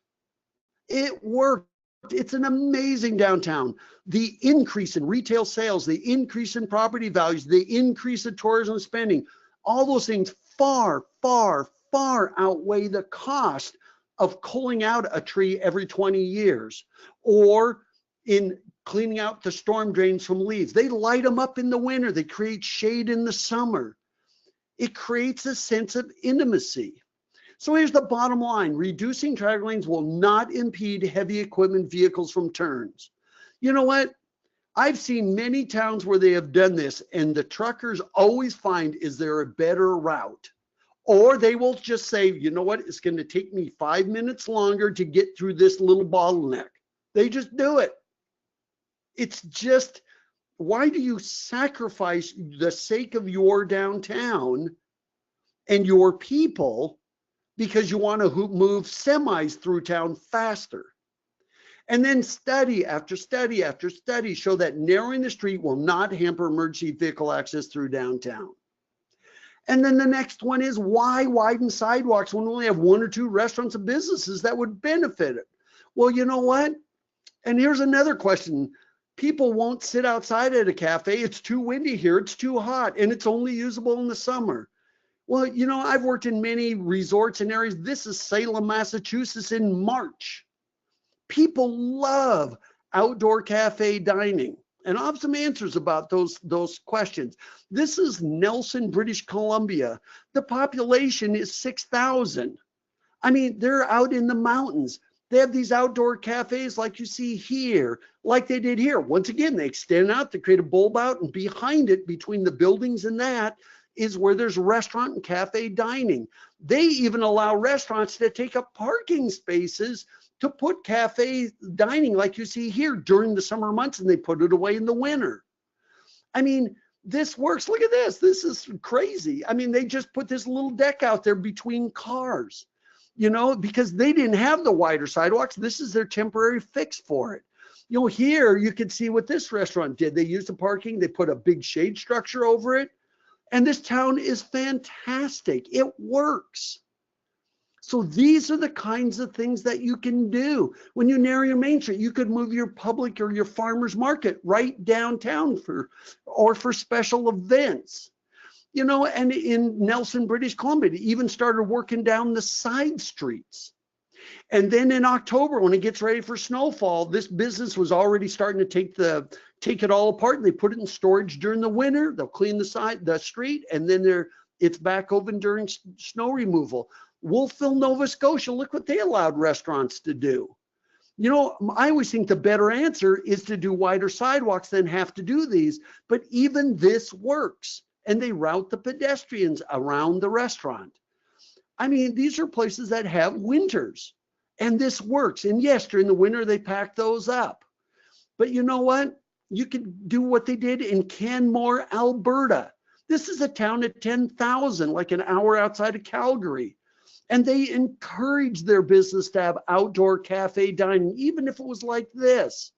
It worked. It's an amazing downtown. The increase in retail sales, the increase in property values, the increase in tourism spending, all those things far, far, far outweigh the cost of culling out a tree every 20 years or in cleaning out the storm drains from leaves. They light them up in the winter. They create shade in the summer. It creates a sense of intimacy. So here's the bottom line. Reducing traffic lanes will not impede heavy equipment vehicles from turns. You know what? I've seen many towns where they have done this, and the truckers always find, is there a better route? Or they will just say, you know what? It's going to take me 5 minutes longer to get through this little bottleneck. They just do it. It's just, why do you sacrifice the sake of your downtown and your people because you want to move semis through town faster? And then study after study after study show that narrowing the street will not hamper emergency vehicle access through downtown. And then the next one is, why widen sidewalks when we only have 1 or 2 restaurants and businesses that would benefit it? Well, you know what? And here's another question. People won't sit outside at a cafe. It's too windy here. It's too hot, and it's only usable in the summer. Well, you know, I've worked in many resorts and areas. This is Salem, Massachusetts in March. People love outdoor cafe dining. And I'll have some answers about those questions. This is Nelson, British Columbia. The population is 6,000. I mean, they're out in the mountains. They have these outdoor cafes like you see here, like they did here. Once again, they extend out, they create a bulb out, and behind it, between the buildings and that, is where there's restaurant and cafe dining. They even allow restaurants to take up parking spaces to put cafe dining like you see here during the summer months, and they put it away in the winter. I mean, this works. Look at this. This is crazy. I mean, they just put this little deck out there between cars, you know, because they didn't have the wider sidewalks. This is their temporary fix for it. You know, here you can see what this restaurant did. They used the parking. They put a big shade structure over it. And this town is fantastic. It works. So these are the kinds of things that you can do. When you narrow your main street, you could move your public or your farmer's market right downtown for special events. You know, and in Nelson, British Columbia, they even started working down the side streets. And then in October, when it gets ready for snowfall, this business was already starting to take it all apart, and they put it in storage during the winter. They'll clean the street, and then it's back open during snow removal. Wolfville, Nova Scotia, look what they allowed restaurants to do. You know, I always think the better answer is to do wider sidewalks than have to do these, but even this works, and they route the pedestrians around the restaurant. I mean, these are places that have winters, and this works. And yes, during the winter, they pack those up. But you know what? You could do what they did in Canmore, Alberta. This is a town of 10,000, like an hour outside of Calgary. And they encourage their business to have outdoor cafe dining, even if it was like this.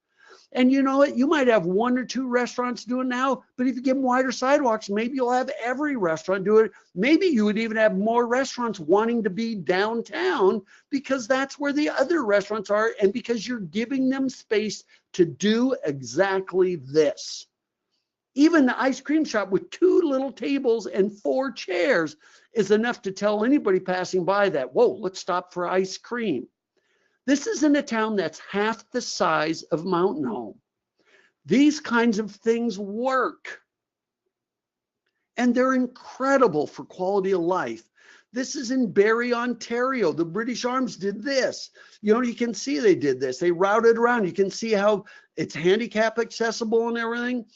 And you know what? You might have 1 or 2 restaurants doing now, but if you give them wider sidewalks, maybe you'll have every restaurant do it. Maybe you would even have more restaurants wanting to be downtown because that's where the other restaurants are, and because you're giving them space to do exactly this. Even the ice cream shop with 2 little tables and 4 chairs is enough to tell anybody passing by that, whoa, let's stop for ice cream. This is in a town that's half the size of Mountain Home. These kinds of things work. And they're incredible for quality of life. This is in Barrie, Ontario. The British Arms did this. You know, you can see they did this. They routed around. You can see how it's handicap accessible and everything.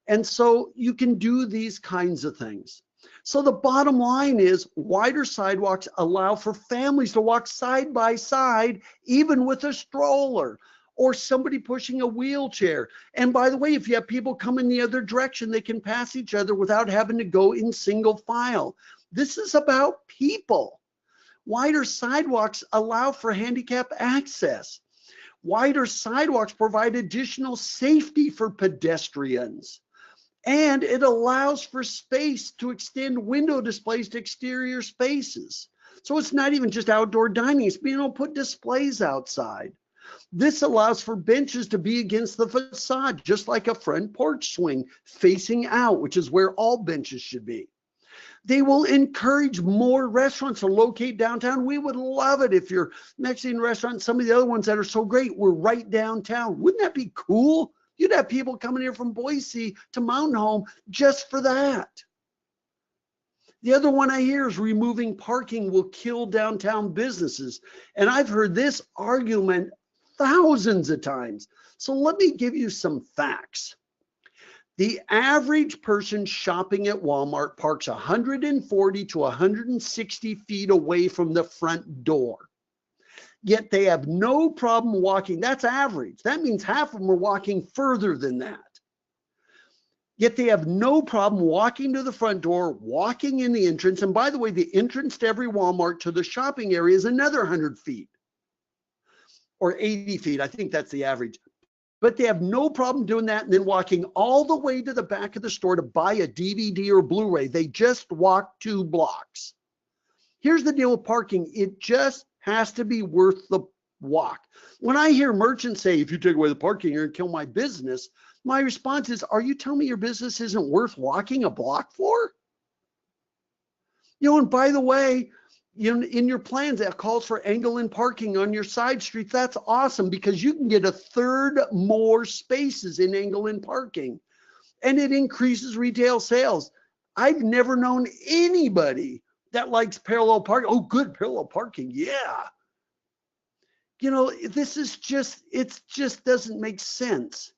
And so you can do these kinds of things. So the bottom line is wider sidewalks allow for families to walk side by side, even with a stroller or somebody pushing a wheelchair. And by the way, if you have people coming the other direction, they can pass each other without having to go in single file. This is about people. Wider sidewalks allow for handicap access. Wider sidewalks provide additional safety for pedestrians. And it allows for space to extend window displays to exterior spaces. So it's not even just outdoor dining, it's being able to put displays outside. This allows for benches to be against the facade, just like a front porch swing facing out, which is where all benches should be. They will encourage more restaurants to locate downtown. We would love it if your Mexican restaurant, some of the other ones that are so great, were right downtown. Wouldn't that be cool? You'd have people coming here from Boise to Mountain Home just for that. The other one I hear is removing parking will kill downtown businesses. And I've heard this argument thousands of times. So let me give you some facts. The average person shopping at Walmart parks 140 to 160 feet away from the front door. Yet they have no problem walking. That's average. That means half of them are walking further than that. Yet they have no problem walking to the front door, walking in the entrance. And by the way, the entrance to every Walmart to the shopping area is another 100 feet or 80 feet. I think that's the average. But they have no problem doing that and then walking all the way to the back of the store to buy a DVD or Blu-ray. They just walk 2 blocks. Here's the deal with parking. It just has to be worth the walk. When I hear merchants say, if you take away the parking, you're going to kill my business, my response is, are you telling me your business isn't worth walking a block for? And by the way, in your plans, that calls for angle-in parking on your side streets. That's awesome because you can get 1/3 more spaces in angle-in parking, and it increases retail sales. I've never known anybody that likes parallel parking. Oh, good, parallel parking, yeah. This is it just doesn't make sense.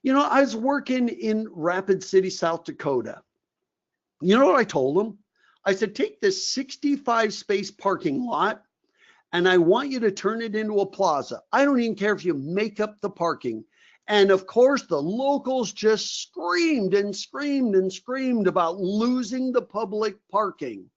I was working in Rapid City, South Dakota. You know what I told them? I said, take this 65 space parking lot and I want you to turn it into a plaza. I don't even care if you make up the parking. And of course, the locals just screamed and screamed and screamed about losing the public parking.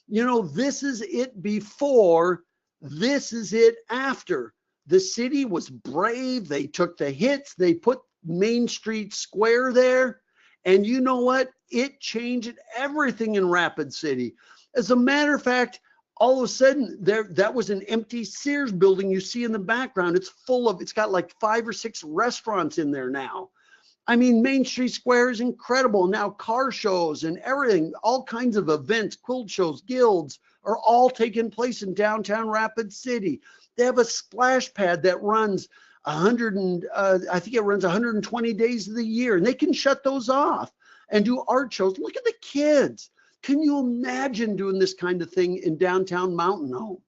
This is it before, this is it after. The city was brave. They took the hits. They put Main Street Square there. And you know what? It changed everything in Rapid City. As a matter of fact, all of a sudden, that was an empty Sears building you see in the background. It's got like 5 or 6 restaurants in there now. I mean, Main Street Square is incredible. Now car shows and everything, all kinds of events, quilt shows, guilds are all taking place in downtown Rapid City. They have a splash pad that runs I think it runs 120 days of the year, and they can shut those off and do art shows. Look at the kids. Can you imagine doing this kind of thing in downtown Mountain Home?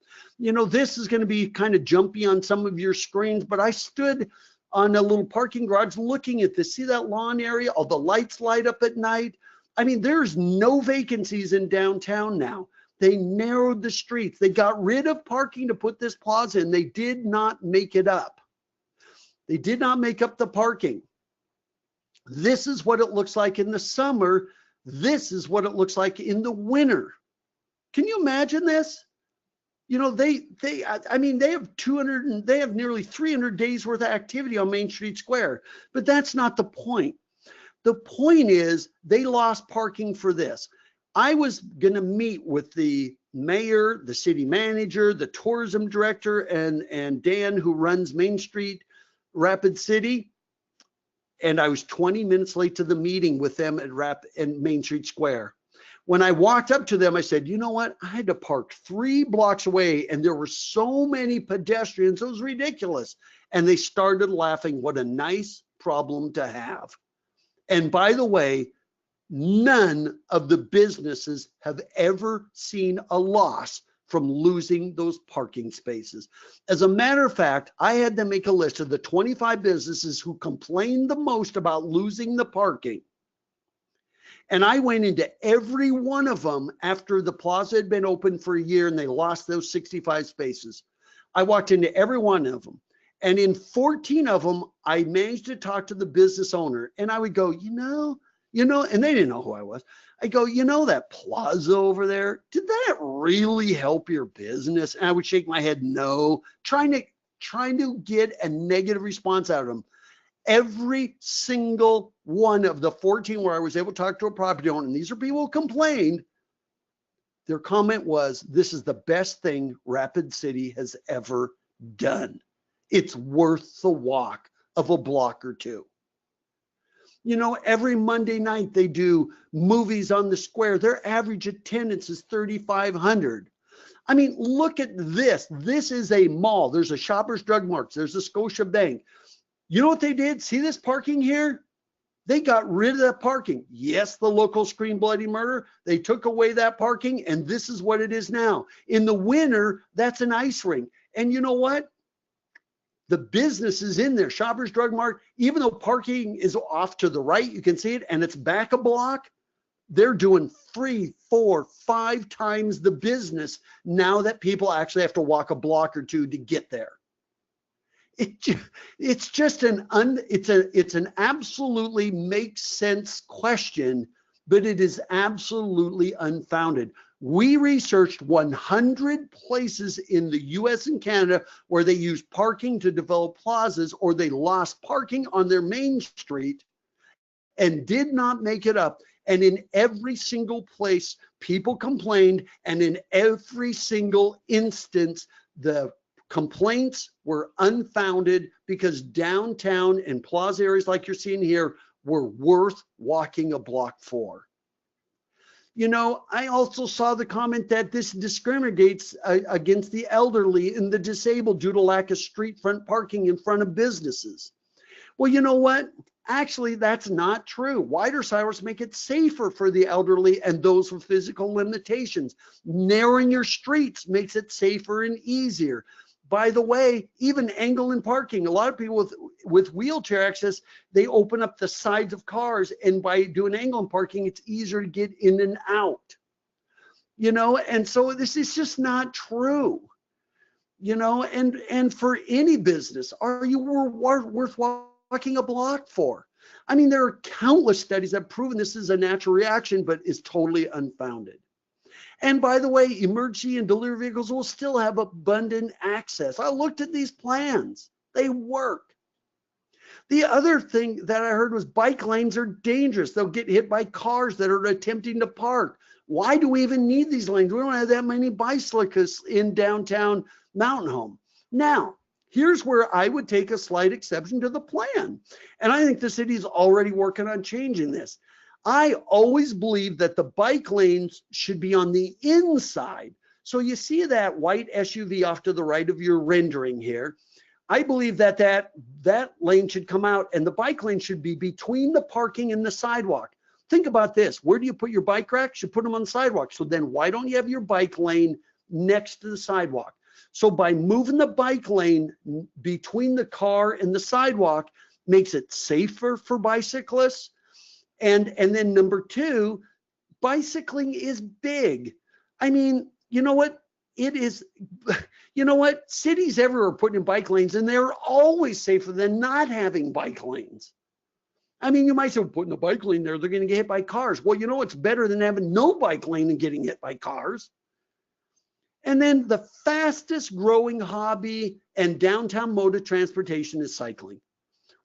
This is going to be kind of jumpy on some of your screens, but I stood on a little parking garage looking at this. See that lawn area? All the lights light up at night. I mean, there's no vacancies in downtown now. They narrowed the streets. They got rid of parking to put this plaza in. They did not make it up. They did not make up the parking. This is what it looks like in the summer. This is what it looks like in the winter. Can you imagine this? They have nearly 300 days worth of activity on Main Street Square, but that's not the point. The point is they lost parking for this. I was going to meet with the mayor, the city manager, the tourism director, and Dan, who runs Main Street Rapid City. And I was 20 minutes late to the meeting with them at Main Street Square. When I walked up to them, I said, you know what? I had to park 3 blocks away and there were so many pedestrians. It was ridiculous. And they started laughing. What a nice problem to have. And by the way, none of the businesses have ever seen a loss from losing those parking spaces. As a matter of fact, I had them make a list of the 25 businesses who complained the most about losing the parking. And I went into every one of them after the plaza had been open for a year and they lost those 65 spaces. I walked into every one of them. And in 14 of them, I managed to talk to the business owner. And I would go, and they didn't know who I was. I go, that plaza over there, did that really help your business? And I would shake my head, no, trying to get a negative response out of them. Every single one of the 14 where I was able to talk to a property owner, and these are people who complained, their comment was, this is the best thing Rapid City has ever done. It's worth the walk of a block or 2. Every Monday night they do movies on the square. Their average attendance is 3,500. I mean, look at this. This is a mall. There's a Shoppers Drug Mart. There's a Scotia Bank. You know what they did? See this parking here? They got rid of that parking. Yes, the local screamed bloody murder. They took away that parking, and this is what it is now. In the winter, that's an ice rink. And you know what? The business is in there. Shoppers Drug Mart, even though parking is off to the right, you can see it, and it's back a block, they're doing 3, 4, 5 times the business now that people actually have to walk a block or two to get there. It's just it's an absolutely makes sense question, but it is absolutely unfounded. We researched 100 places in the US and Canada where they used parking to develop plazas, or they lost parking on their main street and did not make it up. And in every single place, people complained, and in every single instance, the complaints were unfounded because downtown and plaza areas like you're seeing here were worth walking a block for. You know, I also saw the comment that this discriminates against the elderly and the disabled due to lack of street front parking in front of businesses. Well, you know what? Actually, that's not true. Wider sidewalks make it safer for the elderly and those with physical limitations. Narrowing your streets makes it safer and easier. By the way, even angle in parking, a lot of people with wheelchair access, they open up the sides of cars, and by doing angle in parking, it's easier to get in and out. You know, and so this is just not true. You know, and for any business, are you worth walking a block for? I mean, there are countless studies that have proven this is a natural reaction, but is totally unfounded. And by the way, emergency and delivery vehicles will still have abundant access. I looked at these plans. They work. The other thing that I heard was bike lanes are dangerous. They'll get hit by cars that are attempting to park. Why do we even need these lanes? We don't have that many bicyclists in downtown Mountain Home. Now, here's where I would take a slight exception to the plan. And I think the city is already working on changing this. I always believe that the bike lanes should be on the inside. So you see that white SUV off to the right of your rendering here. I believe that that lane should come out, and the bike lane should be between the parking and the sidewalk. Think about this. Where do you put your bike racks? You put them on the sidewalk. So then why don't you have your bike lane next to the sidewalk? So by moving the bike lane between the car and the sidewalk makes it safer for bicyclists. And then number two, bicycling is big. I mean, you know what? It is, you know what? Cities everywhere are putting in bike lanes, and they're always safer than not having bike lanes. I mean, you might say, well, putting a bike lane there, they're going to get hit by cars. Well, you know, it's better than having no bike lane and getting hit by cars. And then the fastest growing hobby and downtown mode of transportation is cycling.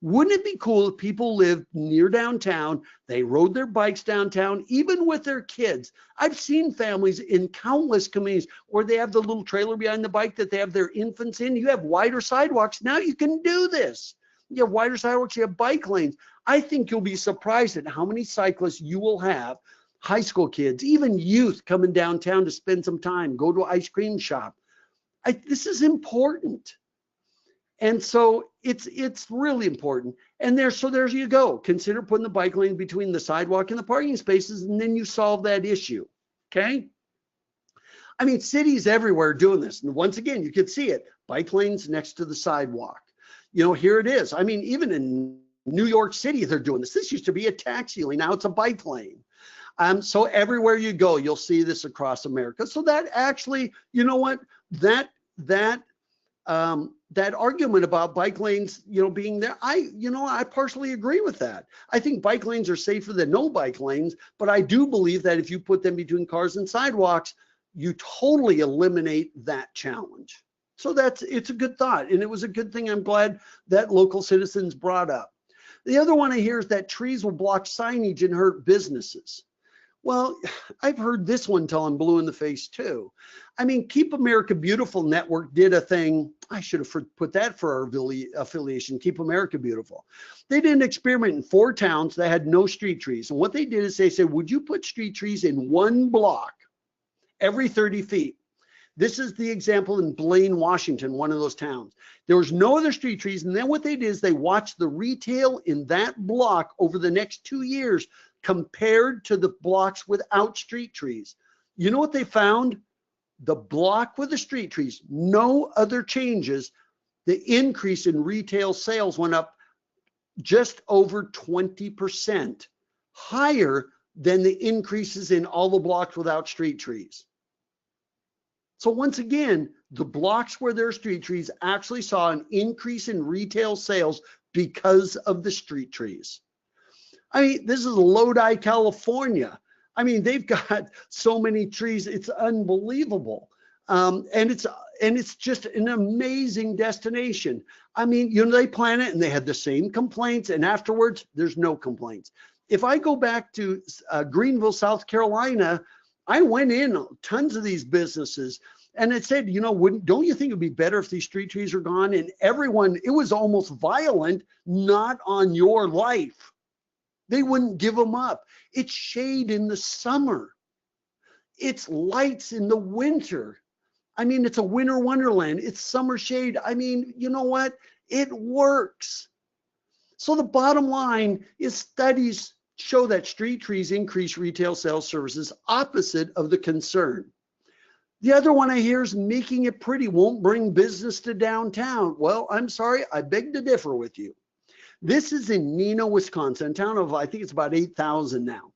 Wouldn't it be cool if people lived near downtown, they rode their bikes downtown, even with their kids? I've seen families in countless communities where they have the little trailer behind the bike that they have their infants in. You have wider sidewalks. Now you can do this. You have wider sidewalks, you have bike lanes. I think you'll be surprised at how many cyclists you will have, high school kids, even youth coming downtown to spend some time, go to an ice cream shop. This is important. And so it's really important. And there you go. Consider putting the bike lane between the sidewalk and the parking spaces, and then you solve that issue. Okay? I mean, cities everywhere are doing this. And once again, you can see it. Bike lanes next to the sidewalk. You know, here it is. I mean, even in New York City, they're doing this. This used to be a taxi lane. Now it's a bike lane. So everywhere you go, you'll see this across America. So that actually, you know what? That argument about bike lanes, you know, being there, I partially agree with that. I think bike lanes are safer than no bike lanes, but I do believe that if you put them between cars and sidewalks, you totally eliminate that challenge. So it's a good thought, and it was a good thing. I'm glad that local citizens brought up. The other one I hear is that trees will block signage and hurt businesses. Well, I've heard this one till I'm blue in the face too. I mean, Keep America Beautiful Network did a thing. I should have put that for our affiliation, Keep America Beautiful. They did an experiment in 4 towns that had no street trees. And what they did is they said, would you put street trees in one block every 30 feet? This is the example in Blaine, Washington, one of those towns. There was no other street trees. And then what they did is they watched the retail in that block over the next 2 years compared to the blocks without street trees. You know what they found? The block with the street trees, no other changes. The increase in retail sales went up just over 20%, higher than the increases in all the blocks without street trees. So once again, the blocks where there are street trees actually saw an increase in retail sales because of the street trees. I mean, this is Lodi, California. I mean, they've got so many trees, it's unbelievable. And it's just an amazing destination. I mean, you know, they plan it and they had the same complaints, and afterwards, there's no complaints. If I go back to Greenville, South Carolina, I went in tons of these businesses and it said, you know, don't you think it'd be better if these street trees are gone? And everyone, it was almost violent, not on your life. They wouldn't give them up. It's shade in the summer. It's lights in the winter. I mean, it's a winter wonderland. It's summer shade. I mean, you know what? It works. So the bottom line is studies show that street trees increase retail sales services opposite of the concern. The other one I hear is making it pretty won't bring business to downtown. Well, I'm sorry, I beg to differ with you. This is in Neenah, Wisconsin, a town of, I think it's about 8,000 now.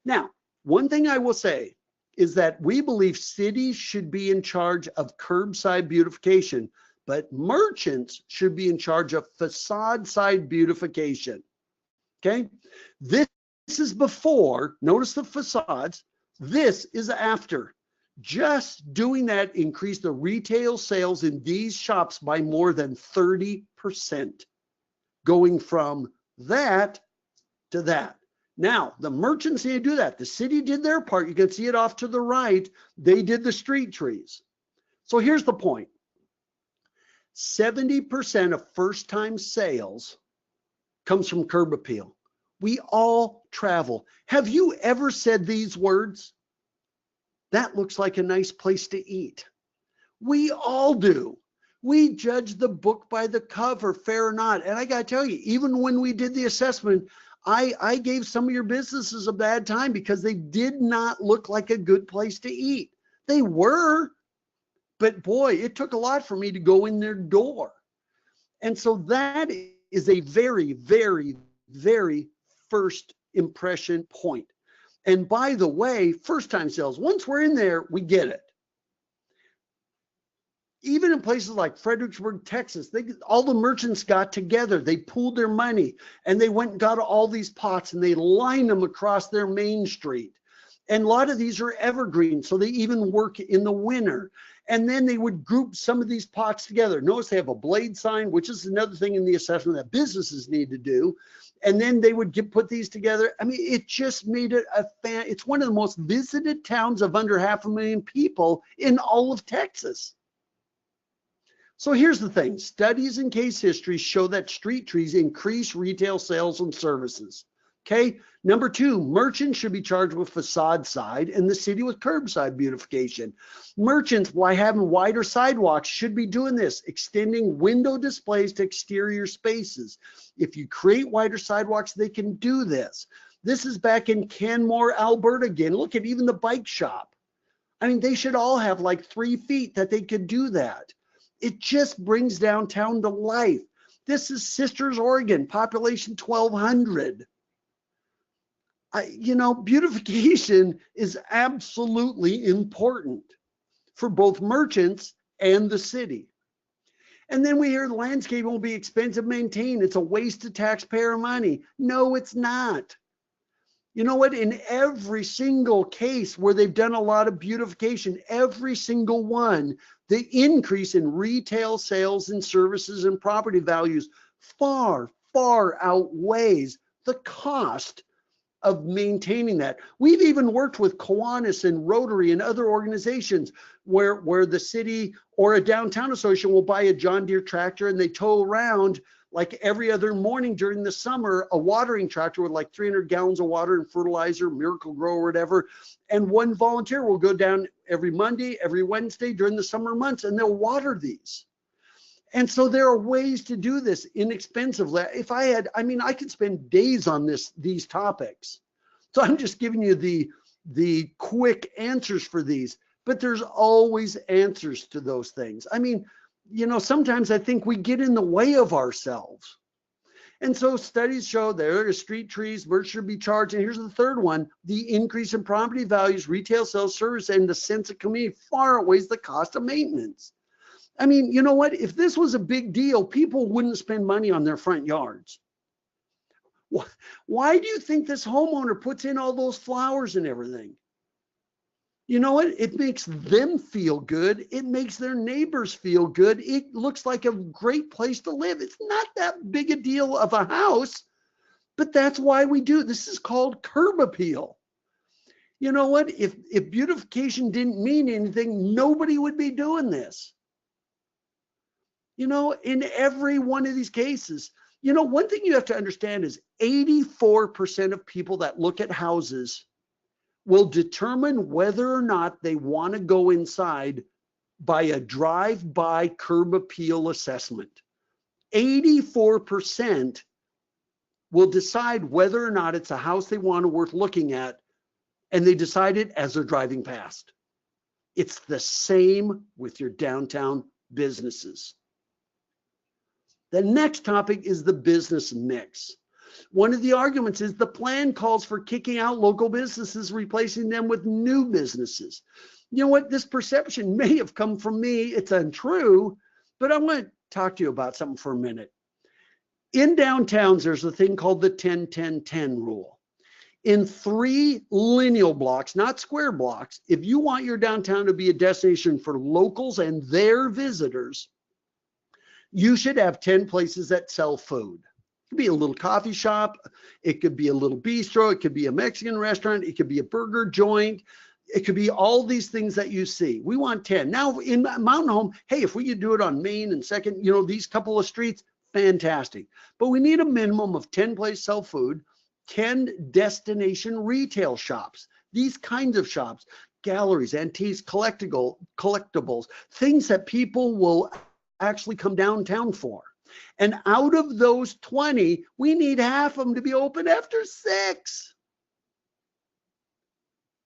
Now, one thing I will say is that we believe cities should be in charge of curbside beautification, but merchants should be in charge of facade side beautification. Okay, this is before, notice the facades, this is after. Just doing that increased the retail sales in these shops by more than 30%, going from that to that. Now, the merchants need to do that. The city did their part. You can see it off to the right. They did the street trees. So here's the point. 70% of first-time sales comes from curb appeal. We all travel. Have you ever said these words? That looks like a nice place to eat. We all do. We judge the book by the cover, fair or not. And I got to tell you, even when we did the assessment, I gave some of your businesses a bad time because they did not look like a good place to eat. They were, but boy, it took a lot for me to go in their door. And so that is a very, very, very first impression point. And by the way, first time sales, once we're in there, we get it. Even in places like Fredericksburg, Texas, all the merchants got together. They pooled their money and they went and got all these pots and they lined them across their main street. And a lot of these are evergreen, so they even work in the winter. And then they would group some of these pots together. Notice they have a blade sign, which is another thing in the assessment that businesses need to do. And then they would put these together. I mean, it just made it it's one of the most visited towns of under 500,000 people in all of Texas. So here's the thing. Studies and case history show that street trees increase retail sales and services. Okay. Number two, merchants should be charged with facade side and the city with curbside beautification. Merchants, by having wider sidewalks, should be doing this, extending window displays to exterior spaces. If you create wider sidewalks, they can do this. This is back in Canmore, Alberta again. Look at even the bike shop. I mean, they should all have like 3 feet that they could do that. It just brings downtown to life. This is Sisters, Oregon, population 1,200. You know, beautification is absolutely important for both merchants and the city. And then we hear landscaping will be expensive to maintain. It's a waste of taxpayer money. No, it's not. You know what? In every single case where they've done a lot of beautification, every single one, the increase in retail sales and services and property values far, far outweighs the cost of maintaining that. We've even worked with Kiwanis and Rotary and other organizations where the city or a downtown association will buy a John Deere tractor and they tow around like every other morning during the summer, a watering tractor with like 300 gallons of water and fertilizer, Miracle Grow or whatever. And one volunteer will go down every Monday, every Wednesday during the summer months, and they'll water these. And so there are ways to do this inexpensively. If I had, I mean, I could spend days on these topics. So I'm just giving you the quick answers for these, but there's always answers to those things. I mean, you know, sometimes I think we get in the way of ourselves. And so studies show there are street trees, birds should be charged. And here's the third one: the increase in property values, retail sales, service, and the sense of community far outweighs the cost of maintenance. I mean, you know what? If this was a big deal, people wouldn't spend money on their front yards. Why do you think this homeowner puts in all those flowers and everything? You know what? It makes them feel good. It makes their neighbors feel good. It looks like a great place to live. It's not that big a deal of a house, but that's why we do it. This is called curb appeal. You know what? If beautification didn't mean anything, nobody would be doing this. You know, in every one of these cases, you know, one thing you have to understand is 84% of people that look at houses will determine whether or not they want to go inside by a drive-by curb appeal assessment. 84% will decide whether or not it's a house they want to worth looking at, and they decide it as they're driving past. It's the same with your downtown businesses. The next topic is the business mix. One of the arguments is the plan calls for kicking out local businesses, replacing them with new businesses. You know what? This perception may have come from me. It's untrue, but I want to talk to you about something for a minute. In downtowns, there's a thing called the 10-10-10 rule. In 3 lineal blocks, not square blocks, if you want your downtown to be a destination for locals and their visitors, you should have 10 places that sell food. It could be a little coffee shop. It could be a little bistro. It could be a Mexican restaurant. It could be a burger joint. It could be all these things that you see. We want 10. Now in Mountain Home, hey, if we could do it on Main and Second, you know, these couple of streets, fantastic. But we need a minimum of 10 places sell food, 10 destination retail shops, these kinds of shops, galleries, antiques, collectibles, things that people will actually come downtown for. And out of those 20, we need half of them to be open after 6.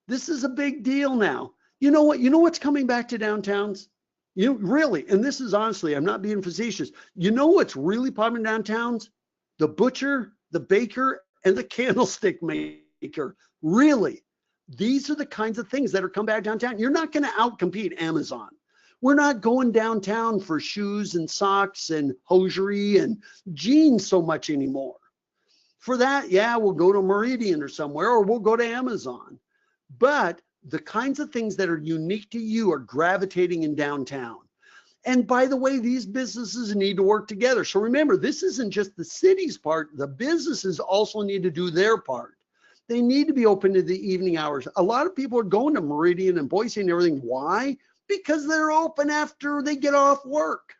This is a big deal now. You know what? You know what's coming back to downtowns? You really, and this is honestly, I'm not being facetious. You know what's really popular in downtowns? The butcher, the baker, and the candlestick maker. Really, these are the kinds of things that are coming back downtown. You're not going to outcompete Amazon. We're not going downtown for shoes and socks and hosiery and jeans so much anymore. For that, yeah, we'll go to Meridian or somewhere, or we'll go to Amazon. But the kinds of things that are unique to you are gravitating in downtown. And by the way, these businesses need to work together. So remember, this isn't just the city's part. The businesses also need to do their part. They need to be open to the evening hours. A lot of people are going to Meridian and Boise and everything. Why? Because they're open after they get off work.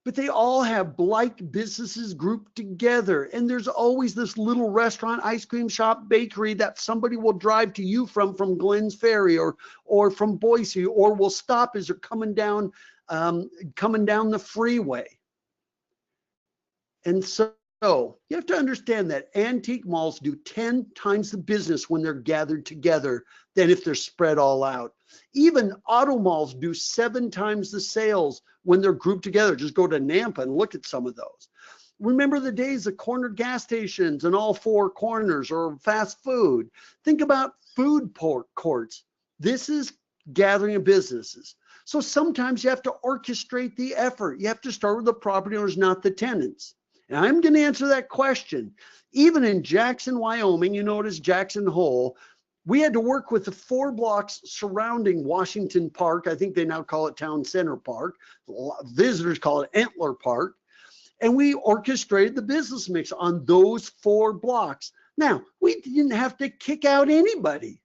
But they all have like businesses grouped together. And there's always this little restaurant, ice cream shop, bakery that somebody will drive to you from Glens Ferry or from Boise, or will stop as they're coming down the freeway. And so you have to understand that antique malls do 10 times the business when they're gathered together than if they're spread all out. Even auto malls do 7 times the sales when they're grouped together. Just go to Nampa and look at some of those. Remember the days of corner gas stations and all 4 corners, or fast food. Think about food courts. This is gathering of businesses. So sometimes you have to orchestrate the effort. You have to start with the property owners, not the tenants. And I'm going to answer that question. Even in Jackson, Wyoming, you know it as Jackson Hole, we had to work with the 4 blocks surrounding Washington Park. I think they now call it Town Center Park. Visitors call it Antler Park. And we orchestrated the business mix on those 4 blocks. Now, we didn't have to kick out anybody.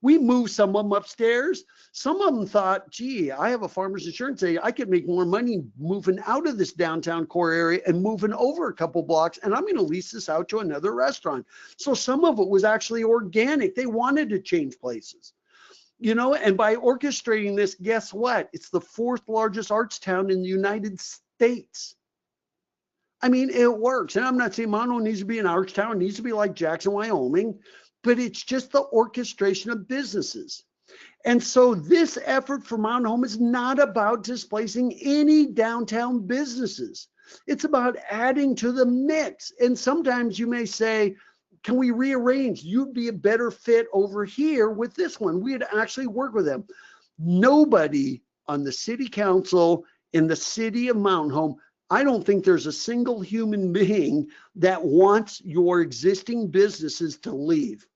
We moved some of them upstairs. Some of them thought, gee, I have a farmer's insurance. I could make more money moving out of this downtown core area and moving over a couple blocks, and I'm going to lease this out to another restaurant. So some of it was actually organic. They wanted to change places. And by orchestrating this, guess what? It's the 4th largest arts town in the United States. I mean, it works. And I'm not saying Mono needs to be an arts town, it needs to be like Jackson, Wyoming, but it's just the orchestration of businesses. And so this effort for Mountain Home is not about displacing any downtown businesses. It's about adding to the mix. And sometimes you may say, can we rearrange? You'd be a better fit over here with this one. We'd actually work with them. Nobody on the city council in the city of Mountain Home, I don't think there's a single human being that wants your existing businesses to leave.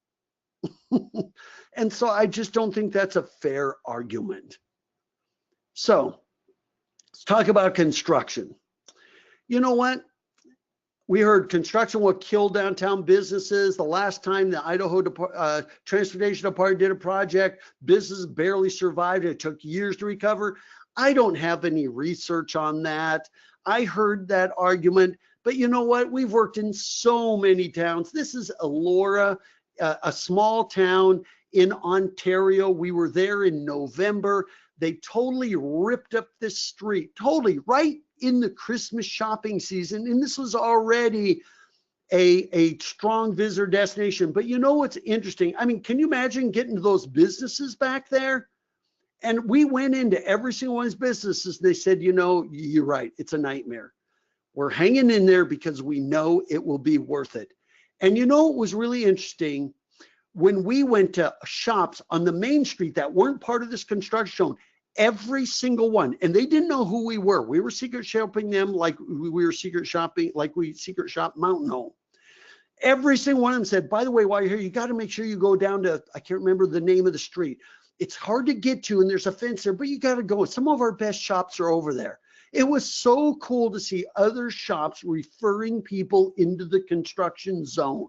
And so I just don't think that's a fair argument. So let's talk about construction. You know what? We heard construction will kill downtown businesses. The last time the Idaho Transportation Department did a project, businesses barely survived. It took years to recover. I don't have any research on that. I heard that argument, but you know what? We've worked in so many towns. This is Elora, a small town in Ontario. We were there in November. They totally ripped up this street, totally right in the Christmas shopping season. And this was already a strong visitor destination. But you know what's interesting? I mean, can you imagine getting to those businesses back there? And we went into every single one of these businesses. They said, you're right. It's a nightmare. We're hanging in there because we know it will be worth it. And it was really interesting when we went to shops on the main street that weren't part of this construction zone, every single one, and they didn't know who we were. We were secret shopping them like we were secret shopping, like we secret shop Mountain Home. Every single one of them said, by the way, while you're here, you got to make sure you go down to, I can't remember the name of the street. It's hard to get to and there's a fence there, but you got to go. Some of our best shops are over there. It was so cool to see other shops referring people into the construction zone.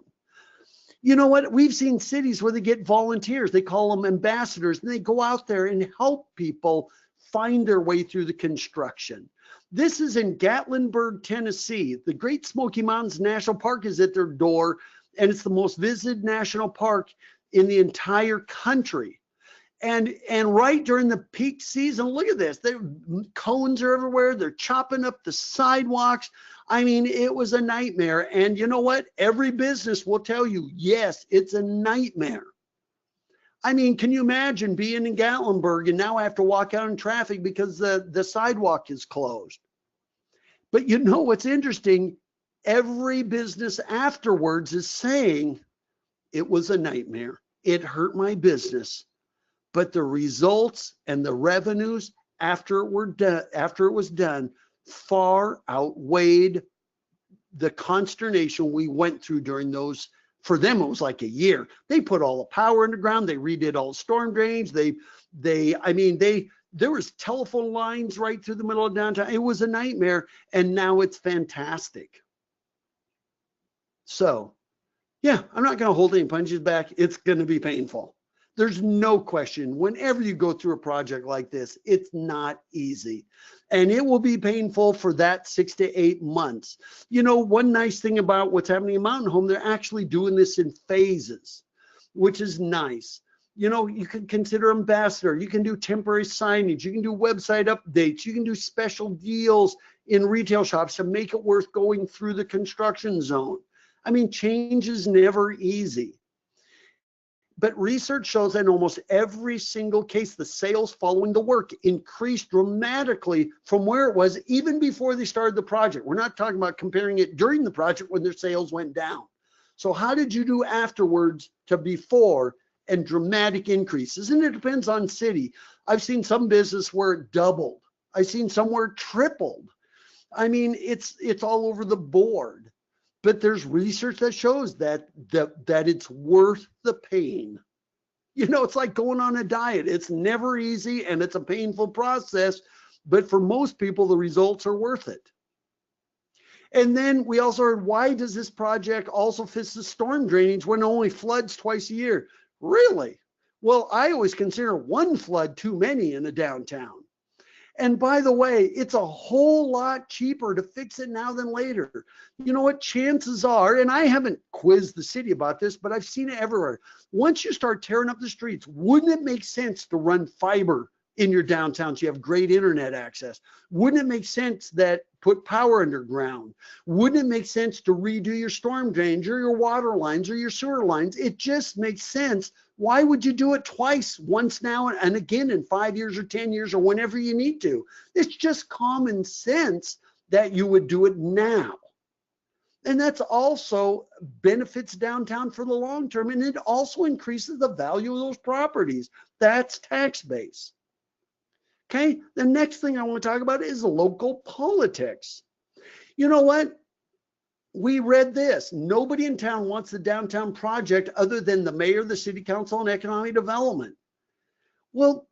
You know what? We've seen cities where they get volunteers. They call them ambassadors, and they go out there and help people find their way through the construction. This is in Gatlinburg, Tennessee. The Great Smoky Mountains National Park is at their door, and it's the most visited national park in the entire country. And right during the peak season, look at this. Cones are everywhere. They're chopping up the sidewalks. I mean, it was a nightmare. And you know what? Every business will tell you, yes, it's a nightmare. I mean, can you imagine being in Gatlinburg and now I have to walk out in traffic because the sidewalk is closed? But you know what's interesting? Every business afterwards is saying it was a nightmare. It hurt my business. But the results and the revenues after it was done far outweighed the consternation we went through during those. For them, it was like a year. They put all the power underground. They redid all the storm drains. There was telephone lines right through the middle of downtown. It was a nightmare, and now it's fantastic. So, yeah, I'm not going to hold any punches back. It's going to be painful. There's no question. Whenever you go through a project like this, it's not easy. And it will be painful for that 6 to 8 months. One nice thing about what's happening in Mountain Home, they're actually doing this in phases, which is nice. You can consider ambassador. You can do temporary signage. You can do website updates. You can do special deals in retail shops to make it worth going through the construction zone. I mean, change is never easy. But research shows that in almost every single case, the sales following the work increased dramatically from where it was even before they started the project. We're not talking about comparing it during the project when their sales went down. So how did you do afterwards to before, and dramatic increases? And it depends on city. I've seen some business where it doubled. I've seen somewhere tripled. I mean, it's all over the board. But there's research that shows that it's worth the pain. It's like going on a diet. It's never easy and it's a painful process, but for most people, the results are worth it. And then we also heard, why does this project also fix the storm drainage when it only floods twice a year? Really? Well, I always consider one flood too many in a downtown. And by the way, it's a whole lot cheaper to fix it now than later. You know what? Chances are, and I haven't quizzed the city about this, but I've seen it everywhere. Once you start tearing up the streets, wouldn't it make sense to run fiber in your downtown so you have great internet access? Wouldn't it make sense that put power underground? Wouldn't it make sense to redo your storm drains or your water lines or your sewer lines? It just makes sense. Why would you do it twice, once now and again in 5 years or 10 years or whenever you need to? It's just common sense that you would do it now. And that's also benefits downtown for the long term, and it also increases the value of those properties. That's tax base. Okay, the next thing I want to talk about is local politics. You know what? We read this. Nobody in town wants the downtown project other than the mayor, the city council, and economic development. Well,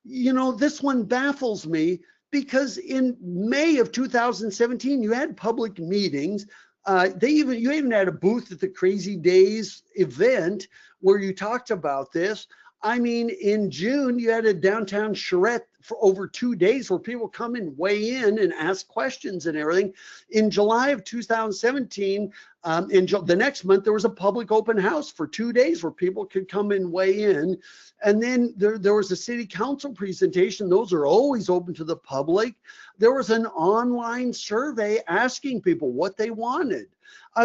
you know, this one baffles me because in May of 2017, you had public meetings. You even had a booth at the Crazy Days event where you talked about this. I mean, in June, you had a downtown charrette for over 2 days where people come and weigh in and ask questions and everything. In July of 2017, the next month, there was a public open house for 2 days where people could come and weigh in. And then there was a city council presentation. Those are always open to the public. There was an online survey asking people what they wanted.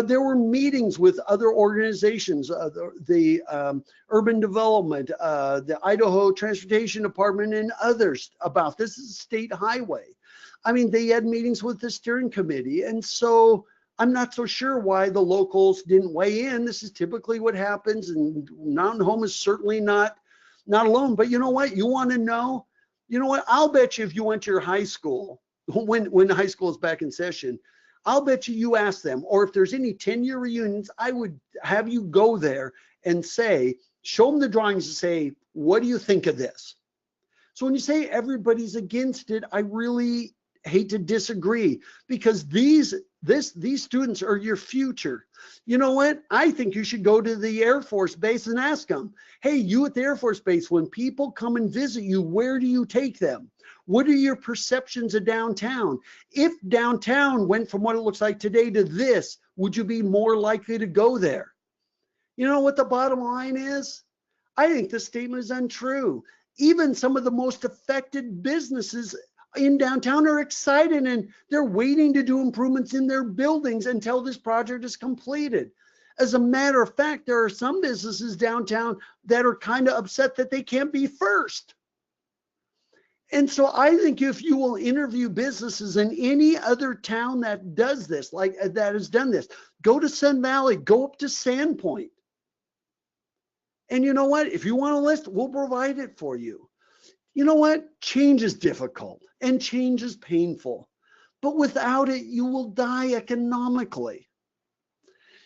There were meetings with other organizations, the Urban Development, the Idaho Transportation Department, and others about this. Is a state highway. I mean, they had meetings with the steering committee. And so I'm not so sure why the locals didn't weigh in. This is typically what happens, and Mountain Home is certainly not alone. But you know what? You want to know? You know what? I'll bet you if you went to your high school, when the high school is back in session, I'll bet you ask them, or if there's any 10-year reunions, I would have you go there and say, show them the drawings and say, what do you think of this? So when you say everybody's against it, I really hate to disagree, because these students are your future. You know what? I think you should go to the Air Force Base and ask them, hey, you at the Air Force Base, when people come and visit you, where do you take them? What are your perceptions of downtown? If downtown went from what it looks like today to this, would you be more likely to go there? You know what the bottom line is? I think this statement is untrue. Even some of the most affected businesses in downtown are excited, and they're waiting to do improvements in their buildings until this project is completed. As a matter of fact, there are some businesses downtown that are kind of upset that they can't be first. And so I think if you will interview businesses in any other town that does this, like that has done this, go to Sun Valley, go up to Sandpoint. And you know what? If you want a list, we'll provide it for you. You know what? Change is difficult and change is painful, but without it, you will die economically.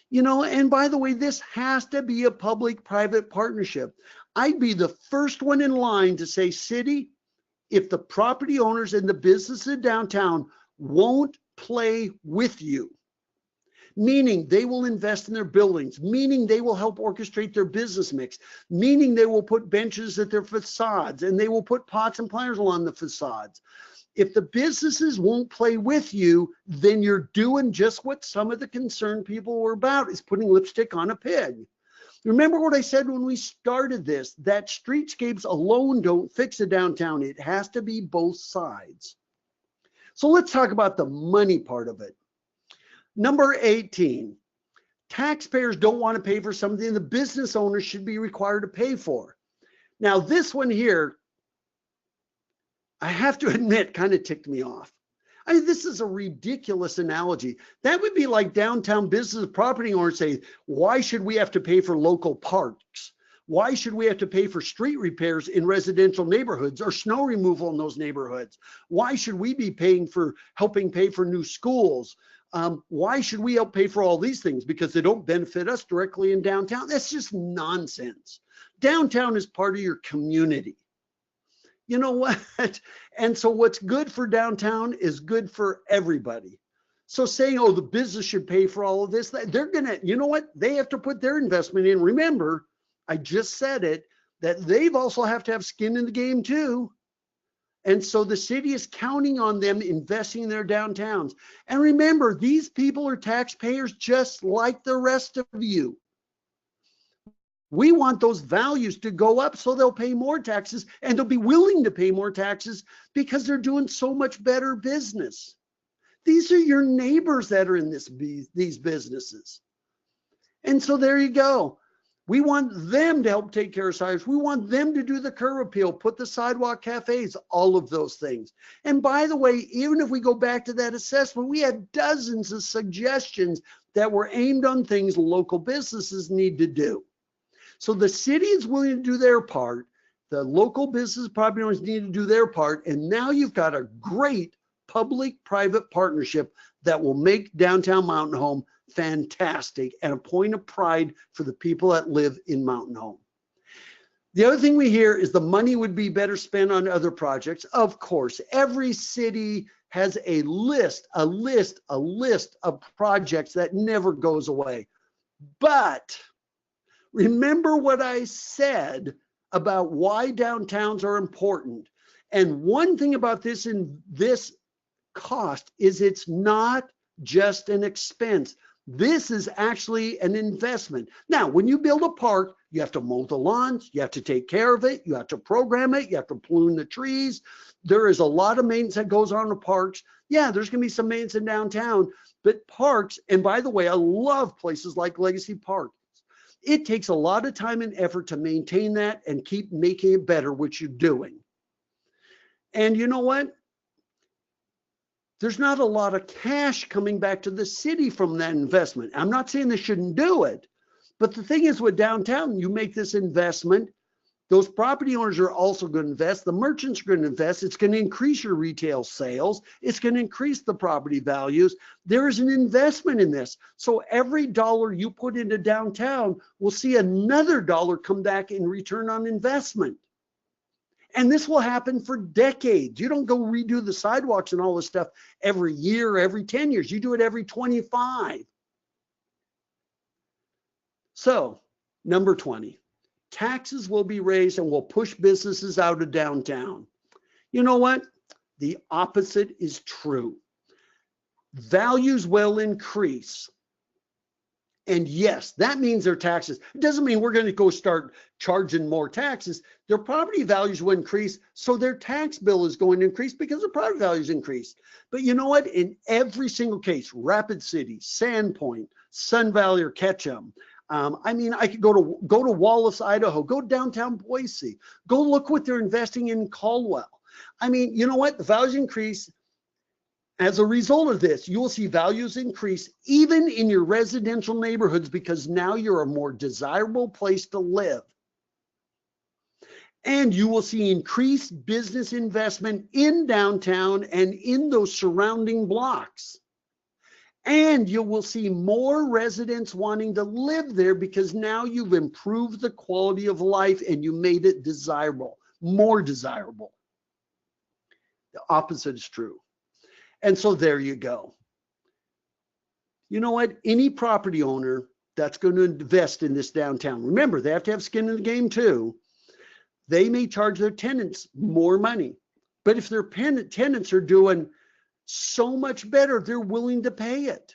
You know, and by the way, this has to be a public-private partnership. I'd be the first one in line to say, city, if the property owners and the businesses in downtown won't play with you, meaning they will invest in their buildings, meaning they will help orchestrate their business mix, meaning they will put benches at their facades and they will put pots and planters along the facades. If the businesses won't play with you, then you're doing just what some of the concerned people were about, is putting lipstick on a pig. Remember what I said when we started this, that streetscapes alone don't fix a downtown. It has to be both sides. So let's talk about the money part of it. Number 18, taxpayers don't want to pay for something the business owners should be required to pay for. Now this one here, I have to admit, kind of ticked me off. I mean, this is a ridiculous analogy. That would be like downtown business property owners say, why should we have to pay for local parks? Why should we have to pay for street repairs in residential neighborhoods or snow removal in those neighborhoods? Why should we be helping pay for new schools? Why should we help pay for all these things? Because they don't benefit us directly in downtown. That's just nonsense. Downtown is part of your community. You know what? And so what's good for downtown is good for everybody. So saying, oh, the business should pay for all of this, they're going to, you know what? They have to put their investment in. Remember, I just said it, that they've also have to have skin in the game too. And so the city is counting on them investing in their downtowns. And remember, these people are taxpayers just like the rest of you. We want those values to go up so they'll pay more taxes, and they'll be willing to pay more taxes because they're doing so much better business. These are your neighbors that are in these businesses. And so there you go. We want them to help take care of sidewalks. We want them to do the curb appeal, put the sidewalk cafes, all of those things. And by the way, even if we go back to that assessment, we had dozens of suggestions that were aimed on things local businesses need to do. So the city is willing to do their part. The local business property owners need to do their part. And now you've got a great public-private partnership that will make downtown Mountain Home fantastic and a point of pride for the people that live in Mountain Home. The other thing we hear is the money would be better spent on other projects. Of course, every city has a list of projects that never goes away. But remember what I said about why downtowns are important. And one thing about this cost is it's not just an expense. This is actually an investment. Now, when you build a park, you have to mow the lawns, you have to take care of it, you have to program it, you have to prune the trees. There is a lot of maintenance that goes on in parks. Yeah, there's going to be some maintenance in downtown, but parks, and by the way, I love places like Legacy Park. It takes a lot of time and effort to maintain that and keep making it better, which you're doing. And you know what? There's not a lot of cash coming back to the city from that investment. I'm not saying they shouldn't do it, but the thing is with downtown, you make this investment, those property owners are also going to invest, the merchants are going to invest, it's going to increase your retail sales, it's going to increase the property values. There is an investment in this. So every dollar you put into downtown will see another dollar come back in return on investment. And this will happen for decades. You don't go redo the sidewalks and all this stuff every year, every 10 years. You do it every 25. So, number 20, taxes will be raised and will push businesses out of downtown. You know what? The opposite is true. Values will increase. And yes, that means their taxes. It doesn't mean we're going to go start charging more taxes. Their property values will increase, so their tax bill is going to increase because their property values increase. But you know what? In every single case, Rapid City, Sandpoint, Sun Valley, or Ketchum, I could go to Wallace, Idaho, go downtown Boise, go look what they're investing in Caldwell. I mean, you know what? The values increase. As a result of this, you will see values increase even in your residential neighborhoods because now you're a more desirable place to live. And you will see increased business investment in downtown and in those surrounding blocks. And you will see more residents wanting to live there because now you've improved the quality of life and you made it desirable, more desirable. The opposite is true. And so there you go. You know what? Any property owner that's going to invest in this downtown, remember, they have to have skin in the game too. They may charge their tenants more money. But if their tenants are doing so much better, they're willing to pay it.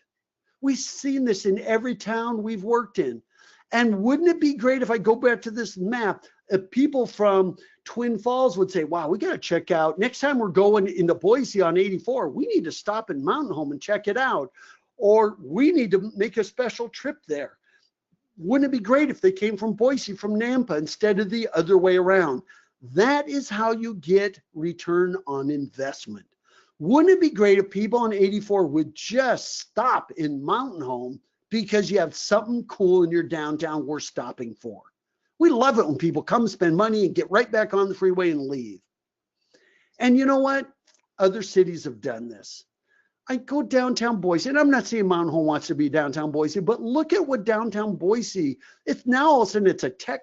We've seen this in every town we've worked in. And wouldn't it be great if I go back to this map, if people from Twin Falls would say, wow, we got to check out, next time we're going into Boise on 84, we need to stop in Mountain Home and check it out. Or we need to make a special trip there. Wouldn't it be great if they came from Boise, from Nampa, instead of the other way around? That is how you get return on investment. Wouldn't it be great if people on 84 would just stop in Mountain Home because you have something cool in your downtown worth stopping for? We love it when people come spend money and get right back on the freeway and leave. And you know what? Other cities have done this. I go downtown Boise, and I'm not saying Mountain Home wants to be downtown Boise, but look at what downtown Boise, it's now all of a sudden it's a tech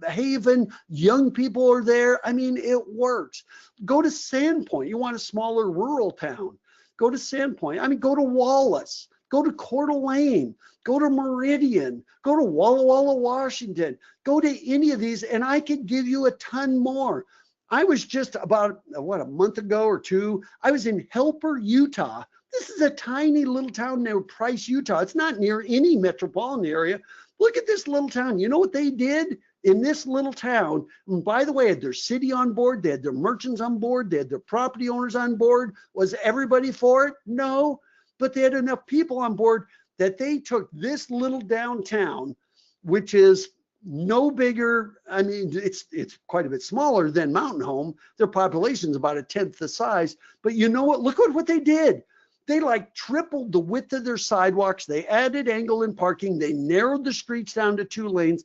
haven, young people are there. I mean, it works. Go to Sandpoint, you want a smaller rural town, go to Sandpoint. I mean, go to Wallace, go to Coeur d'Alene, go to Meridian, go to Walla Walla, Washington, go to any of these, and I could give you a ton more. I was just about, what, a month ago or two, I was in Helper, Utah. This is a tiny little town near Price, Utah. It's not near any metropolitan area. Look at this little town. You know what they did in this little town? And by the way, had their city on board, they had their merchants on board, they had their property owners on board. Was everybody for it? No, but they had enough people on board that they took this little downtown, which is no bigger. I mean, it's quite a bit smaller than Mountain Home. Their population is about a tenth the size. But you know what? Look at what they did. They like tripled the width of their sidewalks. They added angle and parking. They narrowed the streets down to 2 lanes.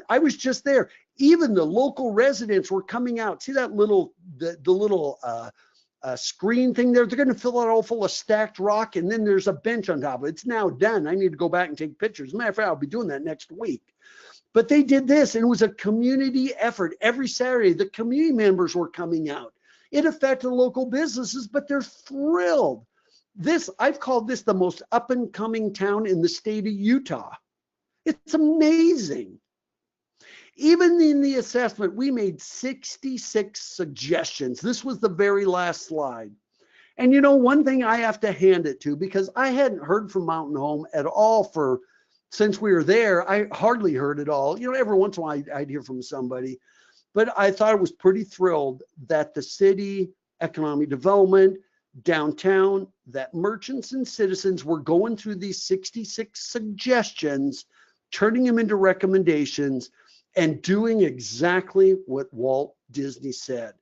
I was just there. Even the local residents were coming out. See that little, the little screen thing there? They're going to fill it all full of stacked rock, and then there's a bench on top of it. It's now done. I need to go back and take pictures. As a matter of fact, I'll be doing that next week. But they did this, and it was a community effort. Every Saturday, the community members were coming out. It affected local businesses, but they're thrilled. I've called this the most up and coming town in the state of Utah. It's amazing. Even in the assessment, we made 66 suggestions. This was the very last slide. And you know, one thing I have to hand it to, because I hadn't heard from Mountain Home at all since we were there. I hardly heard it all. You know, every once in a while I'd hear from somebody, but I thought it was pretty thrilled that the city, economic development, downtown, that merchants and citizens were going through these 66 suggestions, turning them into recommendations, and doing exactly what Walt Disney said.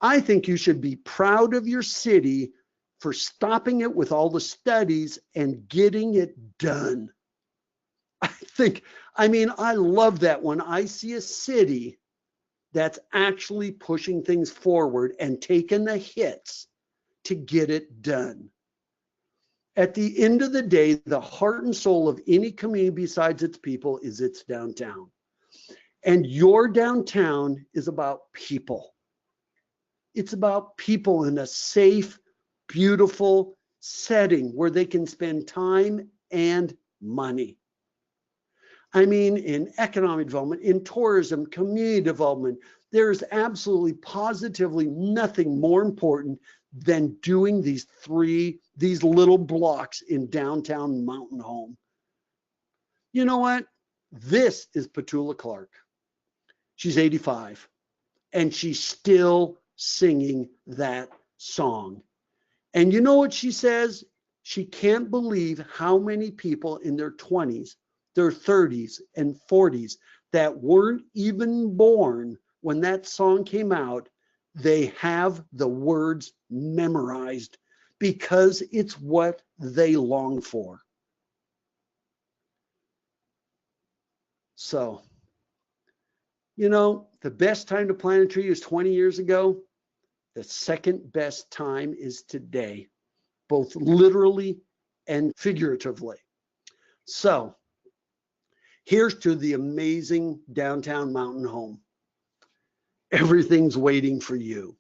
I think you should be proud of your city for stopping it with all the studies and getting it done. I love that when I see a city that's actually pushing things forward and taking the hits to get it done. At the end of the day, the heart and soul of any community besides its people is its downtown. And your downtown is about people. It's about people in a safe, beautiful setting where they can spend time and money. I mean, in economic development, in tourism, community development, there's absolutely positively nothing more important than doing these little blocks in downtown Mountain Home. You know what? This is Petula Clark. She's 85, and she's still singing that song. And you know what she says? She can't believe how many people in their 20s, their 30s, and 40s that weren't even born when that song came out, they have the words memorized because it's what they long for. So, you know, the best time to plant a tree is 20 years ago. The second best time is today, both literally and figuratively. So, here's to the amazing downtown Mountain Home. Everything's waiting for you.